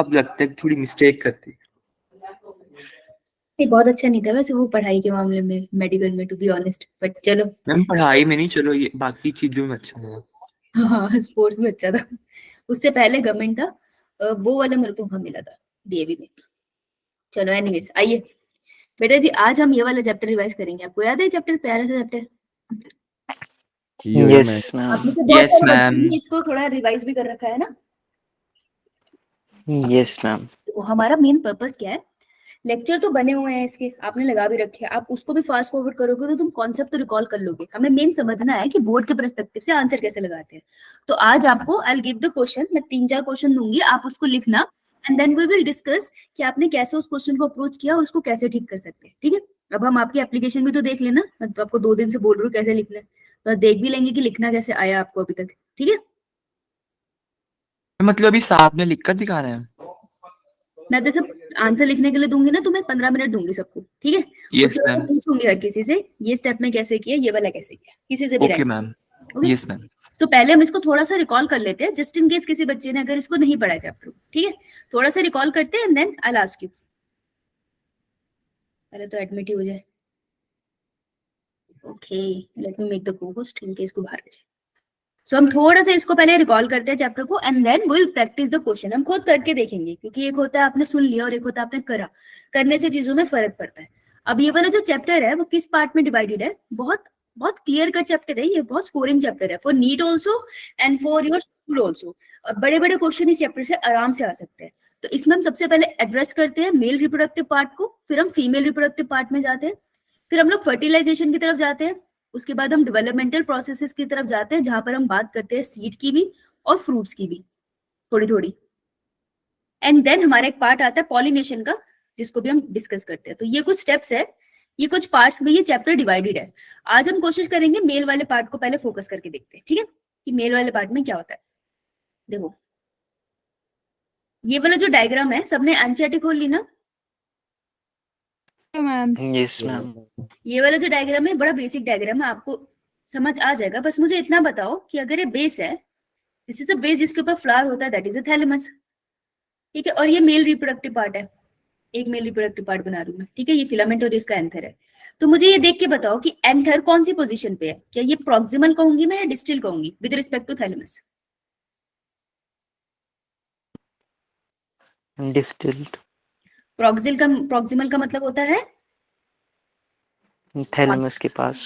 अब लगता है कि थोड़ी मिस्टेक करती। नहीं, बहुत अच्छा नहीं था वैसे वो पढ़ाई के मामले में, मेडिकल में, टू बी ऑनेस्ट, बट चलो। मैम पढ़ाई में नहीं, चलो ये बाकी चीजों में अच्छा है। हाँ, स्पोर्ट्स में अच्छा था। उससे पहले गवर्नमेंट था, वो वाला मेरे को वहां मिला था डीएवी में। चलो एनीवेज, आइए बेटा जी, आज हम ये वाला चैप्टर रिवाइज करेंगे। आपको याद है चैप्टर, प्यारा सा चैप्टर? Yes ma'am. आप में से बहुत Yes, सारे बच्चों ma'am. ने इसको थोड़ा रिवाइज भी कर रखा है ना। Yes ma'am. तो हमारा मेन पर्पस क्या है, लेक्चर तो बने हुए हैं इसके, आपने लगा भी रखे हैं, आप उसको भी फास्ट फॉरवर्ड करोगे तो तुम कॉन्सेप्ट तो रिकॉल कर लोगे। हमें मेन समझना है कि बोर्ड के पर्सपेक्टिव से आंसर कैसे लगाते हैं। तो आज आपको I will give the question, मैं 3-4 क्वेश्चन दूंगी, आप उसको लिखना and then we will discuss कि आपने कैसे उस क्वेश्चन को अप्रोच किया और उसको कैसे ठीक कर सकते हैं। ठीक है, अब हम आपकी एप्लीकेशन भी तो देख लेना, मैं तो आपको 2 दिन से बोल रही हूँ कैसे लिखना है, तो देख भी लेंगे कि लिखना कैसे आया आपको अभी तक। ठीक है, मतलब अभी साहब ने लिख कर दिखाना है? मैं तो सब आंसर लिखने के लिए दूंगी ना तुम्हें, 15 मिनट दूंगी सबको। ठीक है, यस उसके बाद मैम। मैं पूछूंगी हर किसी से ये स्टेप में कैसे किया, ये वाला कैसे किया, किसी से भी okay random. Ma'am. Okay, yes ma'am. तो पहले हम इसको थोड़ा सा रिकॉल कर लेते हैं, जस्ट इन केस किसी बच्चे ने अगर इसको नहीं पढ़ा चैप्टर। ठीक है, थोड़ा सा रिकॉल करते हैं and then I will ask you. पहले तो एडमिट ही हो जाए। Okay, let me make the co-host in case को बाहर आ जाए। सो हम थोड़ा सा इसको पहले रिकॉल करते हैं चैप्टर को and then we will practice the question. हम खुद करके देखेंगे, क्योंकि एक होता है आपने सुन लिया और एक होता है आपने करा, करने से चीजों में फर्क पड़ता है। अब ये वाला जो चैप्टर है वो किस पार्ट में डिवाइडेड है, बहुत बहुत क्लियर कट चैप्टर है ये, बहुत स्कोरिंग चैप्टर है for NEET also and for your school also. बड़े बड़े क्वेश्चन इस चैप्टर से आराम से आ सकते हैं। तो इसमें हम सबसे पहले एड्रेस करते हैं मेल रिप्रोडक्टिव पार्ट को, फिर हम फीमेल रिप्रोडक्टिव पार्ट में जाते हैं, फिर हम लोग फर्टिलाइजेशन की तरफ जाते हैं, उसके बाद हम डेवलपमेंटल प्रोसेसेस की तरफ जाते हैं जहां पर हम बात करते हैं सीड की भी और फ्रूट्स की भी थोड़ी थोड़ी। एंड देन हमारा एक पार्ट आता है पॉलिनेशन का, जिसको भी हम डिस्कस करते हैं। तो ये कुछ स्टेप्स है, ये कुछ पार्ट्स में ये चैप्टर डिवाइडेड है। आज हम कोशिश करेंगे मेल वाले पार्ट को पहले फोकस करके देखते हैं। ठीक है, कि मेल वाले पार्ट में क्या होता है। देखो ये वाला जो डायग्राम है, सबने एनसीईआरटी खोल ली ना? Yes ma'am. ये वाला जो डायग्राम है बड़ा बेसिक डायग्राम है, आपको समझ आ जाएगा। बस मुझे इतना बताओ कि अगर ये बेस है, दिस इज अ बेस जिसके ऊपर फ्लावर होता है, दैट इज अ थैलेमस। ठीक है, और ये मेल रिप्रोडक्टिव पार्ट है, एक मेल रिप्रोडक्टिव पार्ट बना रही हूं मैं। ठीक है, ये फिलामेंट और इसका एंथर है। तो मुझे ये देख के बताओ कि एंथर कौन सी पोजीशन पे है, क्या ये प्रॉक्सिमल कहूंगी मैं या डिस्टल कहूंगी with respect to thalamus? Distilled. Proximal का मतलब होता है थैलेमस के पास।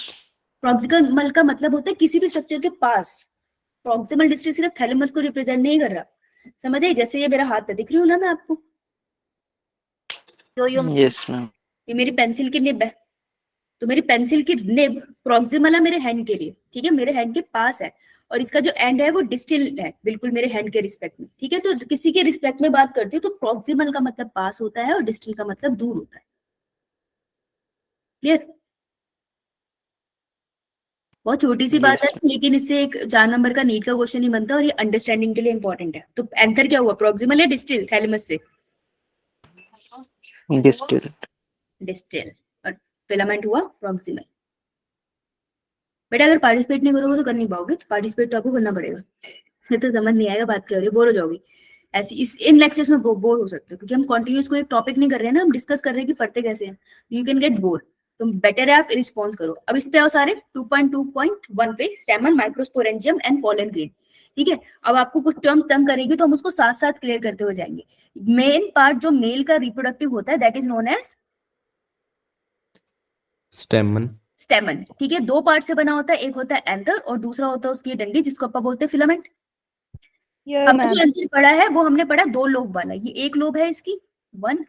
प्रॉक्सिमल का मतलब होता है किसी भी स्ट्रक्चर के पास। प्रॉक्सिमल डिस्टल सिर्फ थैलेमस को रिप्रेजेंट नहीं कर रहा, समझ आई? जैसे ये मेरा हाथ है, दिख रही हूँ ना मैं आपको, यस मैम। ये मेरी पेंसिल की निब है, तो मेरी पेंसिल की निब प्रॉक्सिमल है मेरे हैंड के लिए। ठीक है, मेरे हैंड के पास है, और इसका जो एंड है वो डिस्टल है, बिल्कुल मेरे हैंड के रिस्पेक्ट में। ठीक है, तो किसी के रिस्पेक्ट में बात करती हूँ तो प्रॉक्सिमल का मतलब पास होता है और डिस्टल का मतलब दूर होता है। क्लियर? बहुत छोटी सी बात है, लेकिन इससे एक 4 नंबर का नीट का क्वेश्चन ही बनता है, और ये अंडरस्टैंडिंग के लिए इंपॉर्टेंट है। तो एंथर क्या हुआ, प्रॉक्सिमल या डिस्टल थैलेमस से? डिस्टिल्ड। डिस्टल। और फिलामेंट हुआ प्रॉक्सिमल। बेटा अगर पार्टिसिपेट नहीं करोगे तो कर नहीं पाओगे, तो पार्टिसिपेट तो आपको करना पड़ेगा। फिर तो समझ नहीं आएगा बात क्या हो रही है, बोर हो जाओगी ऐसी। इस इन लेक्चर्स में बोर हो सकते हो, क्योंकि हम कंटिन्यूस कोई एक टॉपिक नहीं कर रहे हैं ना, हम डिस्कस कर रहे हैं कि पढ़ते कैसे हैं। यू कैन गेट बोर, तो बेटर है आप रिस्पॉन्स करो। अब इस पे आओ सारे 2.2.1 पे, स्टेमन, माइक्रोस्पोरेंजियम एंड पोलन ग्रेन। ठीक है, अब आपको कुछ टर्म तंग करेगी तो हम उसको साथ साथ क्लियर करते हुए जाएंगे। मेन पार्ट जो मेल का रिप्रोडक्टिव होता है that is known as stamen. Stamen. ठीक है, 2 पार्ट से बना होता है, एक होता है एंथर और दूसरा होता है उसकी डंडी, जिसको अपन बोलते हैं फिलामेंट। हमने जो एंथर पढ़ा है वो हमने पढ़ा 2 लोब वाला, ये एक लोब है इसकी 1,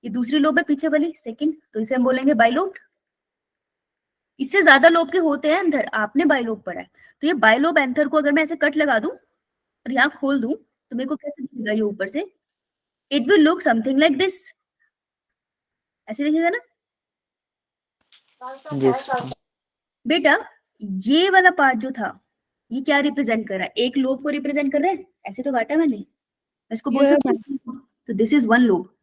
ये दूसरी लोब है पीछे वाली 2, तो इसे हम बोलेंगे बाइलोब। इससे ज्यादा लोब के होते हैं एंथर, आपने बाइलोब पढ़ा है। तो ये बाइलोब एंथर को अगर मैं ऐसे कट लगा दूं और यहाँ खोल दूं तो मेरे को कैसे दिखेगा ये ऊपर से? It will look something like this, ऐसे दिखेगा ना यस मैम। बेटा? ये वाला पार्ट जो था ये क्या रिप्रेजेंट कर रहा है, एक लोब को रिप्रेजेंट कर रहा है, ऐसे तो काटा मैंने, मैं इसको बोल सकती हूँ। तो दिस इज 1 लोब।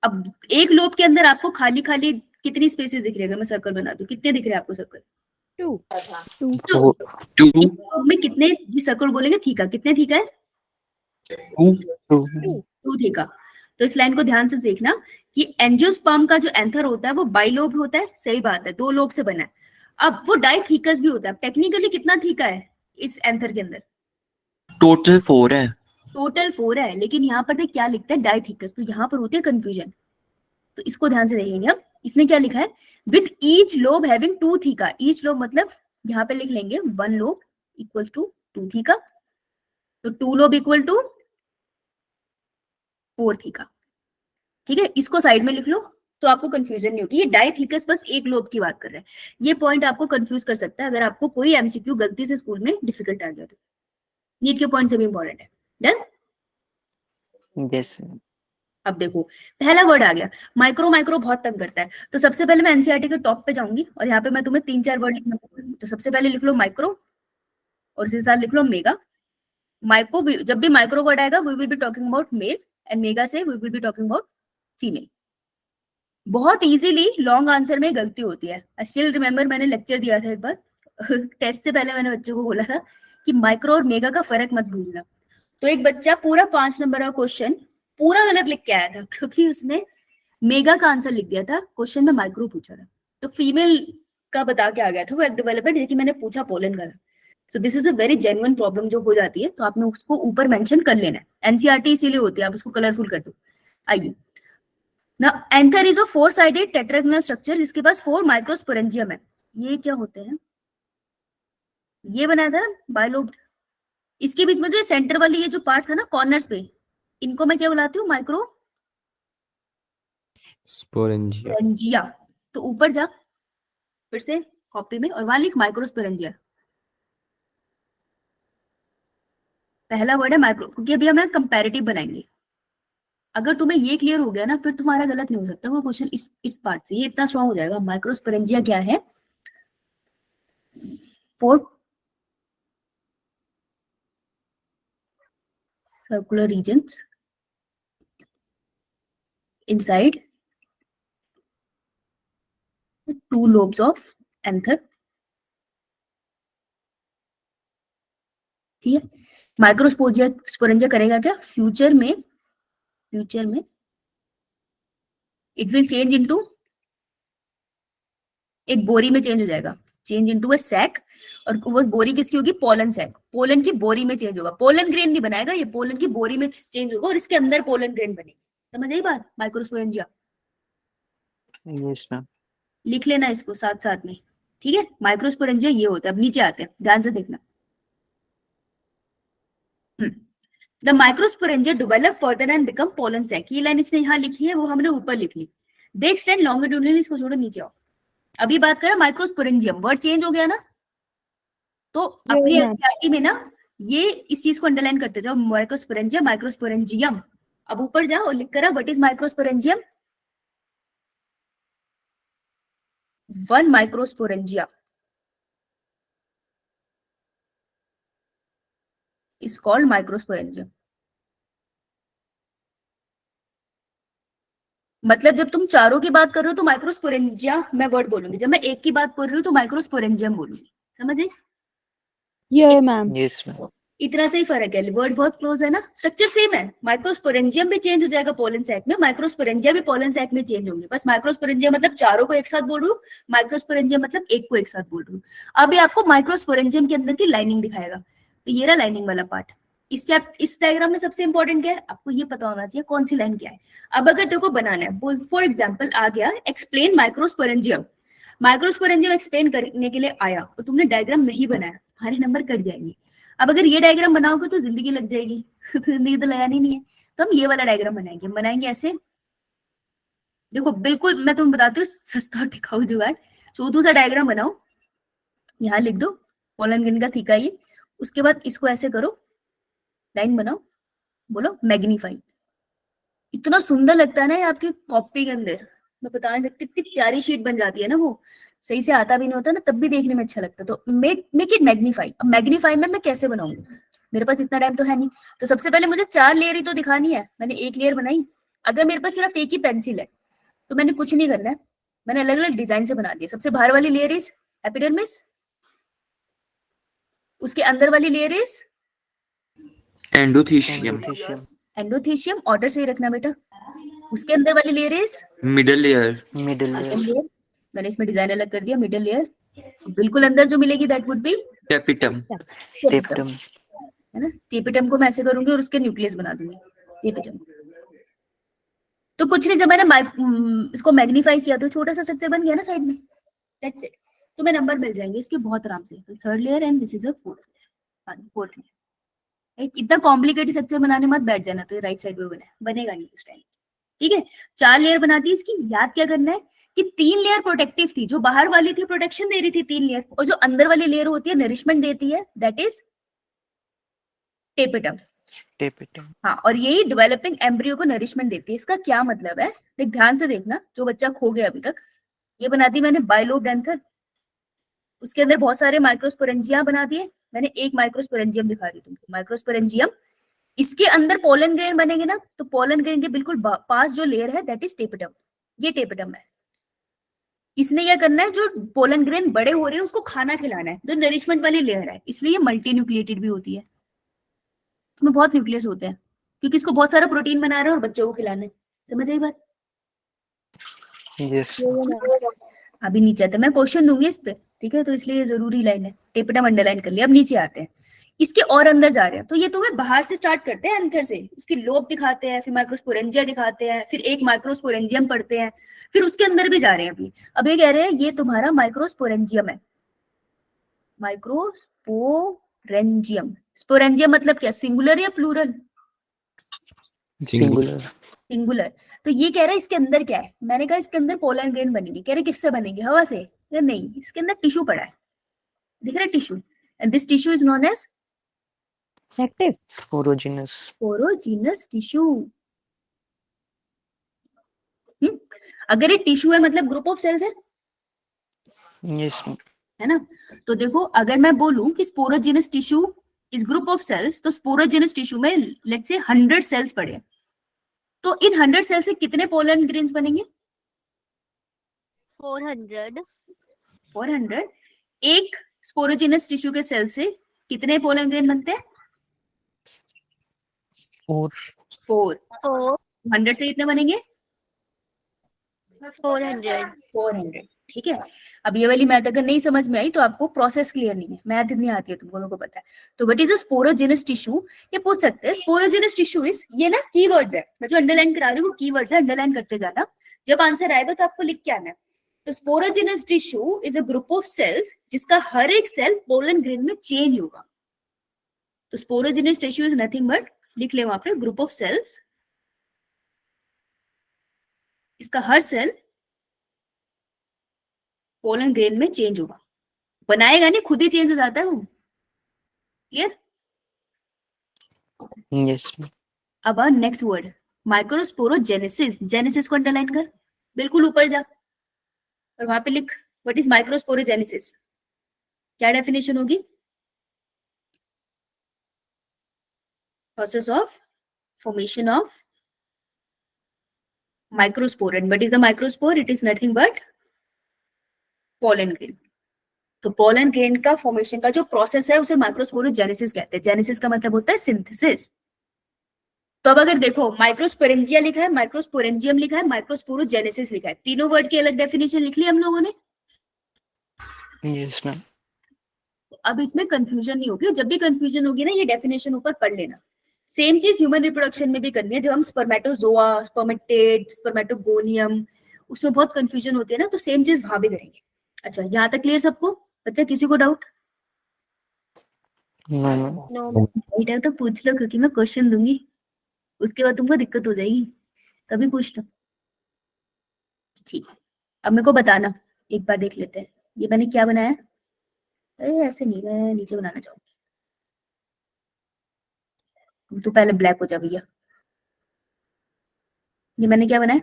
अब एक लोब के अंदर आपको खाली खाली कितनी स्पेसेस दिख रही है, अगर मैं सर्कल बना दूं कितने दिख रहे हैं आपको सर्कल? 2। 2। एक लोब में कितने, जी सर्कल बोलेंगे थीका, कितने थीका है? Two 2 2 theca. तो इस लाइन को ध्यान से देखना कि एंजियोस्पर्म का जो एंथर होता है वो बाइलोब होता है, सही बात है, 2 लोब से बना है। अब वो डाइथीकस भी होता है। टेक्निकली कितना थीका है इस एंथर के अंदर? टोटल 4 है। टोटल 4 है, लेकिन यहाँ पर देख क्या लिखता है, डाइथीकस। तो यहाँ पर होती है कंफ्यूजन, तो इसको ध्यान से देखेंगे। अब इसने क्या लिखा है, with each lobe having 2 theca. Each lobe मतलब यहाँ पे लिख लेंगे 1 लोब इक्वल टू 2 थीका, तो 2 लोब इक्वल टू 4 थीका। ठीक है, इसको साइड में लिख लो तो आपको कंफ्यूजन नहीं होगी। ये डाइथीकस बस एक लोब की बात कर रहा है। ये पॉइंट आपको कंफ्यूज कर सकता है अगर आपको कोई एमसीक्यू गलती से स्कूल में डिफिकल्ट आ गया तो। नीट के पॉइंट से भी इंपॉर्टेंट है। डन। Yes ma'am. अब देखो पहला वर्ड आ गया माइक्रो। माइक्रो बहुत तंग करता है, तो सबसे पहले मैं एनसीईआरटी के टॉप पे जाऊंगी और यहाँ पे मैं तुम्हें 3-4 वर्ड लिखना बोलूंगी। तो सबसे पहले लिख लो माइक्रो और इसके साथ लिख लो मेगा। माइक्रो, जब भी माइक्रो वर्ड आएगा we will be talking about male, and mega से we will be talking about female. बहुत इजीली लॉन्ग आंसर में गलती होती है। आई स्टिल रिमेम्बर, मैंने लेक्चर दिया था एक बार टेस्ट से पहले मैंने बच्चों को बोला था कि माइक्रो और मेगा का फर्क मत भूलना। तो एक बच्चा पूरा 5 नंबर का क्वेश्चन पूरा गलत लिख के आया था क्योंकि उसने मेगा का आंसर लिख दिया था, क्वेश्चन में माइक्रो पूछा था। तो फीमेल का बता के आ गया था वो एक डेवलपमेंट, लेकिन मैंने पूछा पोलन का था। So this is a very genuine problem जो हो जाती है, तो आपने उसको ऊपर मेंशन कर लेना है। एनसीईआरटी इसीलिए होती है, आप उसको कलरफुल कर दो। आइए, ना anther is a 4 sided tetragonal structure जिसके पास 4 माइक्रोस्पोरेंजियम है। ये क्या होते हैं, ये बनाया था ना बायलोब। इसके बीच में जो सेंटर वाली ये जो पार्ट था ना कॉर्नर्स पे, इनको मैं क्या बुलाती हूँ, माइक्रो स्पोरेंजिया। स्पोरेंजिया। तो ऊपर जा फिर से कॉपी में और वहां लिख माइक्रोस्पोरेंजिया। पहला वर्ड है माइक्रो, क्योंकि अभी हमें कंपैरेटिव बनाएंगे। अगर तुम्हें ये क्लियर हो गया ना फिर तुम्हारा गलत नहीं हो सकता वो क्वेश्चन इस पार्ट से। ये इतना स्ट्रांग हो जाएगा। माइक्रोस्पोरेंजिया क्या है, four circular regions inside 2 lobes of anther। ठीक है, माइक्रोस्पोरेंजिया स्पोरेंजिया करेगा क्या फ्यूचर में इट विल चेंज इनटू, एक बोरी में चेंज हो जाएगा, चेंज इनटू अ सैक। और वो बोरी किसकी होगी, पोलन सैक। पोलन की बोरी में चेंज होगा, पोलन ग्रेन नहीं बनाएगा, ये पोलन की बोरी में चेंज होगा और इसके अंदर पोलन ग्रेन बनेगी। समझ आई बात, माइक्रोस्पोरेंजिया। Yes ma'am. लिख लेना इसको साथ साथ में। ठीक है, माइक्रोस्पोरेंजिया ये होता है। अब नीचे आते हैं, ध्यान से देखना। The microsporangia develop further and become pollen sac. ये लाइन इसने यहाँ लिखी है, वो हमने ऊपर लिख ली। दे एक्सटेंड लॉन्गिट्यूडनली, इसको छोड़ो नीचे आओ। अभी बात करें माइक्रोस्पोरेंजियम, वर्ड चेंज हो गया ना, तो अपनी एनसीईआरटी में ना ये इस चीज को अंडरलाइन करते जाओ, माइक्रोस्पोरेंजियम माइक्रोस्पोरेंजियम। अब ऊपर जाओ और लिख कर what is microsporangium, 1 microsporangia is called microsporangium. मतलब जब तुम चारों की बात कर रहे हो तो माइक्रोस्पोरेंजिया मैं वर्ड बोलूंगी, जब मैं एक की बात कर रही हूँ तो माइक्रोस्पोरेंजियम बोलूंगी। समझ आई? ये मैम यस मैम। इतना से ही फर्क है, वर्ड बहुत क्लोज है ना, स्ट्रक्चर सेम है। माइक्रोस्पोरेंजियम भी चेंज हो जाएगा पोलन सैक में, माइक्रोस्पोरेंजिया भी पोलन सैक में चेंज होंगे। बस माइक्रोस्पोरेंजिया मतलब चारों को एक साथ बोल रही हूँ, माइक्रोस्पोरेंजिया मतलब एक को एक साथ बोल रही हूँ। अभी आपको माइक्रोस्पोरेंजियम के अंदर की लाइनिंग दिखाएगा, तो ये रहा लाइनिंग वाला पार्ट। इस डायग्राम में सबसे इंपॉर्टेंट क्या है, आपको ये पता होना चाहिए कौन सी लाइन क्या है। अब अगर देखो बनाना है, फॉर एग्जाम्पल आ गया एक्सप्लेन माइक्रोस्पोरेंजियम। माइक्रोस्पोरेंजियम एक्सप्लेन करने के लिए आया और तुमने डायग्राम नहीं बनाया, हमारे नंबर कट जाएंगे। अब अगर ये डायग्राम बनाओगे तो जिंदगी लग जाएगी जिंदगी तो लगानी नहीं है, तो हम ये वाला डायग्राम बनाएंगे ऐसे। देखो बिल्कुल मैं तुम्हें बताती हूँ सस्ता और टिकाऊ जुगाड़। छोटू सा डायग्राम बनाओ, यहाँ लिख दो पोलन ग्रेन का थीका ये, उसके बाद इसको ऐसे करो, लाइन बनाओ, बोलो मैग्नीफाई। इतना सुंदर लगता है ना ये आपकी कॉपी के अंदर, मैं बता नहीं सकती, इतनी प्यारी शीट बन जाती है ना वो। सही से आता भी नहीं होता ना तब भी देखने में अच्छा लगता है। तो मेक इट मैग्नीफाई। अब मैग्नीफाई में मैं कैसे बनाऊंगी, मेरे पास इतना टाइम तो है नहीं। तो सबसे पहले मुझे 4 लेयर ही तो दिखानी है, मैंने एक लेयर बनाई। अगर मेरे पास सिर्फ एक ही पेंसिल है तो मैंने कुछ नहीं करना है, मैंने अलग अलग डिजाइन से बना दिया। सबसे बाहर वाली लेयर इज एपिडर्मिस, उसके अंदर वाली layer is endothecium, endothecium, endothecium order सही रखना बेटा। उसके अंदर वाली layer is middle layer, middle middle layer, layer. मैंने इसमें डिजाइन अलग कर दिया, मिडल लेयर। बिल्कुल अंदर जो मिलेगी that would B tapetum, tapetum, tapetum, है ना। टेपिटम को मैं ऐसे करूंगी और उसके न्यूक्लियस बना दूंगी टेपिटम। तो कुछ नहीं, जब मैंने इसको मैग्नीफाई किया तो छोटा सा स्ट्रक्चर बन गया ना साइड में, दैट्स इट। तो मैं नंबर मिल जाएंगे इसके बहुत आराम से। Third layer and this is a fourth layer. Right, इतना कॉम्प्लिकेटेड स्ट्रक्चर बनाने मत बैठ जाना, तो राइट साइड में बनेगा नहीं उस टाइम। ठीक है, 4 लेयर बना दी इसकी। याद क्या करना है कि 3 लेयर प्रोटेक्टिव थी, जो बाहर वाली थी प्रोटेक्शन दे रही थी 3 लेयर, और जो अंदर वाली लेयर होती है नरिशमेंट देती है, दैट इज टेपिटम। टेपिटम, हाँ, और यही डेवलपिंग एम्ब्रियो को नरिशमेंट देती है। इसका क्या मतलब है, देख ध्यान से देखना, जो बच्चा खो गया अभी तक। ये बना दी मैंने बाइलोडेंथल, उसके अंदर बहुत सारे माइक्रोस्पोरेंजिया बना दिए मैंने। एक माइक्रोस्पोरेंजियम दिखा रही हूँ तुमको, माइक्रोस्पोरेंजियम। इसके अंदर पोलन ग्रेन बनेंगे ना, तो पोलन ग्रेन के बिल्कुल पास जो लेयर है दैट इज टेपिटम। ये टेपिटम है। इसने क्या करना है, जो पोलन ग्रेन बड़े हो रहे हैं उसको खाना खिलाना है, जो नरिशमेंट वाली लेयर है। इसलिए ये मल्टी न्यूक्लिएटेड भी होती है, इसमें बहुत न्यूक्लियस होते हैं, क्योंकि इसको बहुत सारा प्रोटीन बना रहे हैं और बच्चों को खिलाना है। समझ आई बात? यस, अभी नीचे आते हैं, मैं क्वेश्चन दूंगी इस पे, ठीक है, तो इसलिए ये जरूरी लाइन है। टेपिटम अंडरलाइन कर लिया। अब नीचे आते हैं, इसके और अंदर जा रहे हैं। तो ये तुम्हें बाहर से स्टार्ट करते हैं, एंथर से, उसकी लोब दिखाते हैं, फिर माइक्रोस्पोरेंजिया दिखाते हैं, फिर एक माइक्रोस्पोरेंजियम पढ़ते हैं, फिर उसके अंदर भी जा रहे हैं। अभी अब ये कह रहे हैं ये तुम्हारा माइक्रोस्पोरेंजियम है। माइक्रोस्पोरेंजियम, स्पोरेंजियम मतलब क्या, सिंगुलर या प्लूरल? Singular, singular. तो ये कह रहा है इसके अंदर क्या है, मैंने कहा इसके अंदर पोलन ग्रेन बनेगी। कह रहे किससे बनेगी, हवा से? या नहीं, इसके अंदर टिश्यू पड़ा है, दिख रहा है tissue, and this tissue is known as Active. Sporogenous, sporogenous tissue. अगर ये टिश्यू है मतलब ग्रुप ऑफ सेल्स है यस, ना। तो देखो, अगर मैं बोलूं कि sporogenous tissue is group of cells, तो स्पोरोजीनस टिश्यू में लेट्स से 100 सेल्स पड़े हैं। तो इन 100 सेल से कितने पोलन ग्रेन्स बनेंगे? 400 400। एक स्पोरोजीनस टिश्यू के सेल से कितने पोलन ग्रेन बनते हैं? 4, 4। 4 100 से कितने बनेंगे? 400 400। ठीक है। अब ये वाली मैथ अगर नहीं समझ में आई तो आपको प्रोसेस क्लियर नहीं है, मैथ नहीं आती है तुमको, मेरे को पता है। तो what is a sporogenous tissue, ये पूछ सकते हैं। स्पोरोजेनस टिश्यू इज, ये ना कीवर्ड्स है, मैं जो अंडरलाइन करा रही हूँ कीवर्ड्स है, अंडरलाइन करते जाना। जब आंसर आएगा तो आपको लिख के आना है। तो sporogenous tissue is a group of cells जिसका हर एक सेल पोलन ग्रेन में चेंज होगा। तो sporogenous tissue is nothing but, लिख ले वहां पे, ग्रुप ऑफ सेल्स, इसका हर सेल पोलन ग्रेन में चेंज होगा। बनाएगा नहीं, खुद ही चेंज हो जाता है वो। क्लियर? यस, अब नेक्स्ट वर्ड, माइक्रोस्पोरोजेनेसिस। जेनेसिस को अंडरलाइन कर, बिल्कुल ऊपर जा और वहां पे लिख व्हाट इज माइक्रोस्पोरोजेनेसिस। क्या डेफिनेशन होगी? Process of formation of microspore. And what is the microspore? It is nothing but pollen grain. तो pollen grain का फॉर्मेशन का जो प्रोसेस है उसे माइक्रोस्पोरोजेनेसिस कहते हैं। जेनेसिस का मतलब होता है सिंथेसिस। तो अब अगर देखो, माइक्रोस्पोरेंजिया लिखा है, माइक्रोस्पोरेंजियम लिखा है, माइक्रोस्पोरोजेनेसिस लिखा है, तीनों वर्ड की अलग डेफिनेशन लिख ली हम लोगों ने। यस मैम, अब इसमें कंफ्यूजन नहीं होगी, जब भी कंफ्यूजन होगी ना ये डेफिनेशन ऊपर पढ़ लेना। सेम चीज ह्यूमन रिप्रोडक्शन में भी करनी है। जब हम स्पर्मेटोजोआ, स्पर्मेटेड, स्पर्मेटोगोनियम, उसमें बहुत कंफ्यूजन होती है ना, तो सेम चीज वहां भी करेंगे। अच्छा, यहाँ तक क्लियर सबको? बच्चा किसी को डाउट? नो मैम, नो बेटा तो पूछ लो, क्योंकि मैं क्वेश्चन दूंगी, उसके बाद तुमको दिक्कत हो जाएगी, तभी पूछ लो। ठीक है, अब मेरे को बताना, एक बार देख लेते हैं ये मैंने क्या बनाया। ऐसे नहीं, मैं नीचे बनाना चाहूंगी। तो पहले ब्लैक हो जा भैया। ये मैंने क्या बनाया?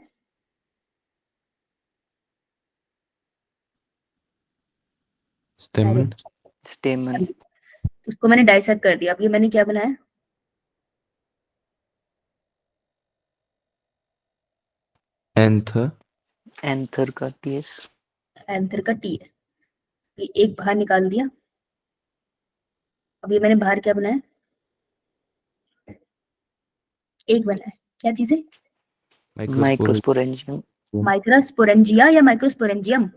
स्टेमन, स्टेमन, उसको मैंने डाइसेक्ट कर दिया। अब ये मैंने क्या बनाया? एंथर, एंथर का टीएस, एंथर का टीएस। ये एक बाहर निकाल दिया। अब ये मैंने बाहर क्या बनाया? एक बना है, क्या चीज है? माइक्रोस्पोरेंजियम माइक्रोस्पोरेंजिया या microsporangium?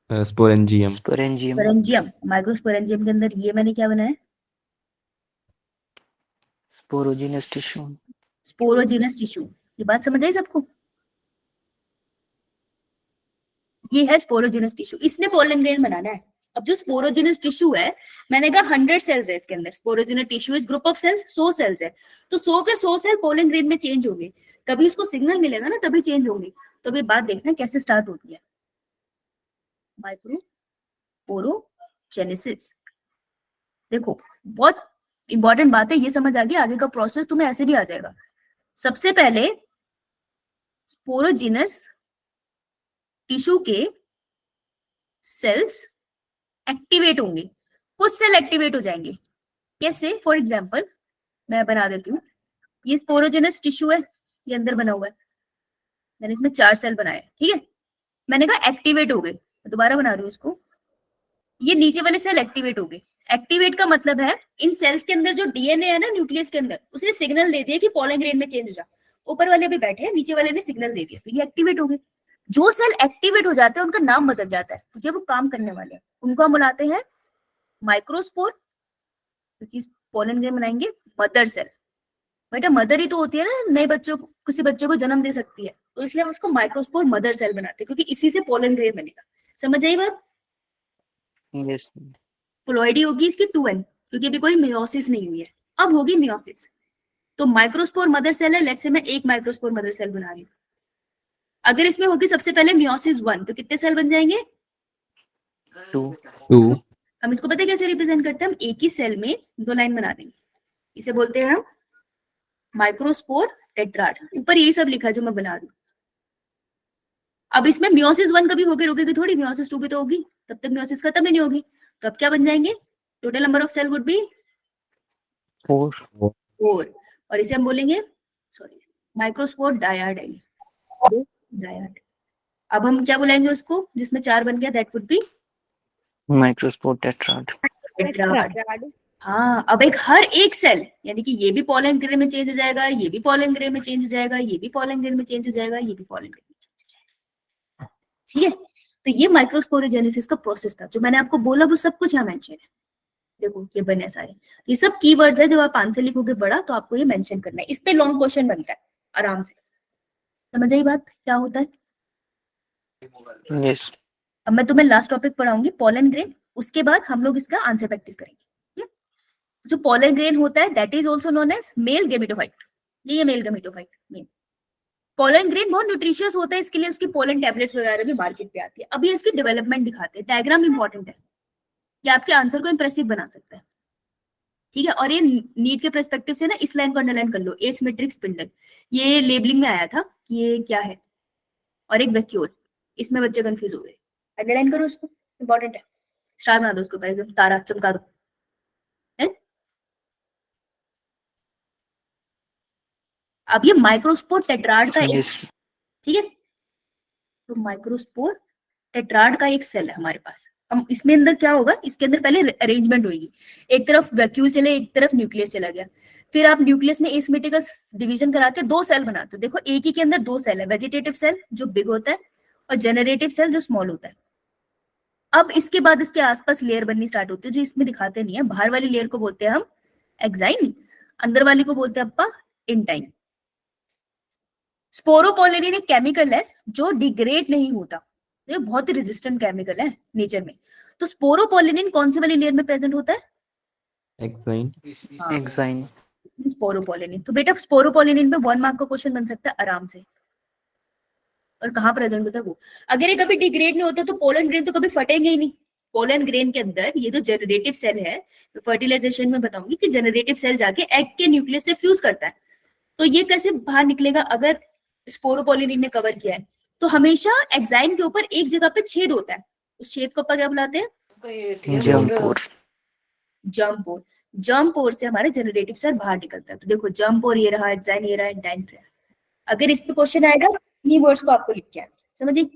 Sporangium. Sporangium sporangium. Microsporangium के अंदर ये मैंने क्या बनाया? Sporogenous tissue sporogenous tissue. ये बात समझ आई सबको? ये है स्पोरोजिनस टिश्यू, इसने पोलन ग्रेन बनाना है। अब जो स्पोरोजिनस टिश्यू है, मैंने कहा 100 सेल्स है इसके अंदर। स्पोरोजिनस टिश्यू इस ग्रुप ऑफ सेल्स 100 सेल्स है, तो 100 के 100 सेल पोलन ग्रेन में चेंज होंगे, कभी उसको सिग्नल मिलेगा ना तभी चेंज होंगे। तो अभी बात देखना कैसे स्टार्ट होती है। माइक्रोस्पोरोजेनेसिस। देखो बहुत इंपॉर्टेंट बात है, ये समझ आ गया, आगे का प्रोसेस तुम्हें ऐसे भी आ जाएगा। सबसे पहले स्पोरोजिनस टिश्यू के सेल्स एक्टिवेट होंगे, कुछ सेल एक्टिवेट हो जाएंगे। कैसे? फॉर एग्जांपल मैं बना देती हूँ, ये स्पोरोजिनस टिश्यू है, ये अंदर बना हुआ है, मैंने इसमें 4 सेल बनाए, ठीक है। मैंने कहा एक्टिवेट हो गए, दोबारा बना रही हूँ इसको, ये नीचे वाले सेल एक्टिवेट हो गए। एक्टिवेट का मतलब है इन सेल्स के अंदर जो डीएनए है ना न्यूक्लियस के अंदर, उसने सिग्नल दे दिया कि पोलन ग्रेन में चेंज हो जा। ऊपर वाले भी बैठे हैं, नीचे वाले ने सिग्नल दे दिया, तो ये एक्टिवेट हो गए। जो सेल एक्टिवेट हो जाते हैं उनका नाम बदल जाता है, क्योंकि वो काम करने वाले हैं, उनको हम बुलाते हैं माइक्रोस्पोर, क्योंकि पोलन ग्रेन बनाएंगे। मदर सेल, बेटा मदर ही तो होती है ना, नए बच्चों को, किसी बच्चे को जन्म दे सकती है, तो इसलिए हम उसको माइक्रोस्पोर मदर सेल बनाते हैं, क्योंकि इसी से पोलन ग्रेन बनेगा। समझ आई बात? यस प्लॉइडी होगी इसकी 2n, क्योंकि अभी कोई मियोसिस नहीं हुई है, अब होगी मियोसिस। तो माइक्रोस्पोर मदर सेल है, लेट्स से मैं एक माइक्रोस्पोर मदर सेल बना रही हूँ। अगर इसमें होगी सबसे पहले मियोसिस 1, तो कितने सेल बन जाएंगे? 2 हम इसको पता है कैसे रिप्रेजेंट करते हैं? हम एक ही सेल में 2 लाइन बना देंगे, इसे बोलते हैं हम माइक्रोस्पोर टेट्राड। ऊपर यही सब लिखा है जो मैं बना रही हूँ। अब इसमें मियोसिस 1 कभी होगी, रुकेगी थोड़ी, मियोसिस 2 भी तो होगी, तब तक मियोसिस खत्म ही नहीं होगी। तो अब क्या बन जाएंगे? Total number of cell would be 4 4, और इसे हम बोलेंगे सॉरी माइक्रोस्पोर डायाड है, डायाड। अब हम क्या बुलाएंगे उसको जिसमें 4 बन गया? That would be microspore tetrad tetrad. हाँ, अब हर एक सेल, यानी कि ये भी पोलन ग्रेन में चेंज हो जाएगा, ये भी पोलन ग्रेन में चेंज हो जाएगा, ये भी पोलन ग्रेन में चेंज हो जाएगा, ये भी पोलन ग्रेन में चेंज हो जाएगा, ठीक है। तो ये माइक्रोस्पोरोजेनेसिस का प्रोसेस था, जो मैंने आपको बोला वो सब कुछ यहाँ मेंशन है। देखो ये बने सारे, ये सब कीवर्ड्स है, जब आप आंसर लिखोगे बड़ा तो आपको ये मेंशन करना है, इस पे लॉन्ग क्वेश्चन बनता है आराम से। समझ आई बात क्या होता है? यस अब मैं तुम्हें लास्ट टॉपिक पढ़ाऊंगी पोलन ग्रेन, उसके बाद हम लोग इसका आंसर प्रैक्टिस करेंगे। जो पोलन ग्रेन होता है that is also known as male gametophyte, ये male gametophyte male. Pollen grain बहुत न्यूट्रिशियस होता है, इसके लिए उसकी पोलन टैबलेट्स वगैरह भी मार्केट पे आती है। अभी इसकी डेवलपमेंट दिखाते हैं, डायग्राम इंपॉर्टेंट है, ये आपके आंसर को इंप्रेसिव बना सकता है, ठीक है। और ये नीट के पर्सपेक्टिव से ना इस लाइन को अंडरलाइन कर लो, एसिमेट्रिक स्पिंडल, ये लेबलिंग में आया था, ये क्या है, और एक वैक्यूल, इसमें बच्चे कंफ्यूज हो गए, अंडरलाइन करो उसको, इंपॉर्टेंट है। स्टार बना दो उसको, पहले एकदम तारा चमका दो, है? अब ये माइक्रोस्पोर टेट्राड का एक, यस ठीक है, तो माइक्रोस्पोर टेट्राड का एक सेल है हमारे पास। हम इसमें अंदर क्या होगा, इसके अंदर पहले अरेंजमेंट होगी, एक तरफ वैक्यूल चले, एक तरफ न्यूक्लियस चला गया, फिर आप न्यूक्लियस में एसिमेट्रिक डिवीजन करा के 2 सेल बनाते हो। देखो एक ही के अंदर 2 सेल है, वेजिटेटिव सेल जो बिग होता है और जेनरेटिव सेल जो स्मॉल होता है। अब इसके बाद इसके आसपास लेयर बननी स्टार्ट होती है, जो इसमें दिखाते नहीं है। बाहर वाली लेयर को बोलते हैं हम एक्साइन, अंदर वाली को बोलते हैं अपा इंटाइन। स्पोरोपोलिन एक केमिकल है जो डिग्रेड नहीं होता, ये बहुत ही रेजिस्टेंट केमिकल है नेचर में। तो स्पोरोपोलिन कौन सी वाली लेयर में प्रेजेंट होता है? एक्साइन। Exine sporopollenin. तो बेटा स्पोरोपोलिन पे 1 मार्क का क्वेश्चन बन सकता है आराम से। और कहाँ प्रेजेंट होता है वो? अगर ये कभी डिग्रेड नहीं होता तो पोलन ग्रेन तो कभी फटेंगे ही नहीं। पोलन ग्रेन के अंदर ये जो जनरेटिव सेल है, फर्टिलाइजेशन में बताऊंगी कि जनरेटिव सेल जाके एग के न्यूक्लियस से फ्यूज करता है, तो ये कैसे बाहर निकलेगा? अगर स्पोरोपोलिन ने कवर किया है तो हमेशा एक्साइन के ऊपर एक जगह पे छेद होता है, उस छेद को अपन क्या बुलाते हैं? जम्पोर जर्म पोर। जर्म पोर से हमारे जनरेटिव सेल बाहर निकलता है। तो देखो जर्म पोर ये रहा, एक्साइन ये रहा, इंटाइन रहा। अगर इस पे क्वेश्चन आएगा इन्हीं वर्ड्स को आपको लिख के आना, समझिए?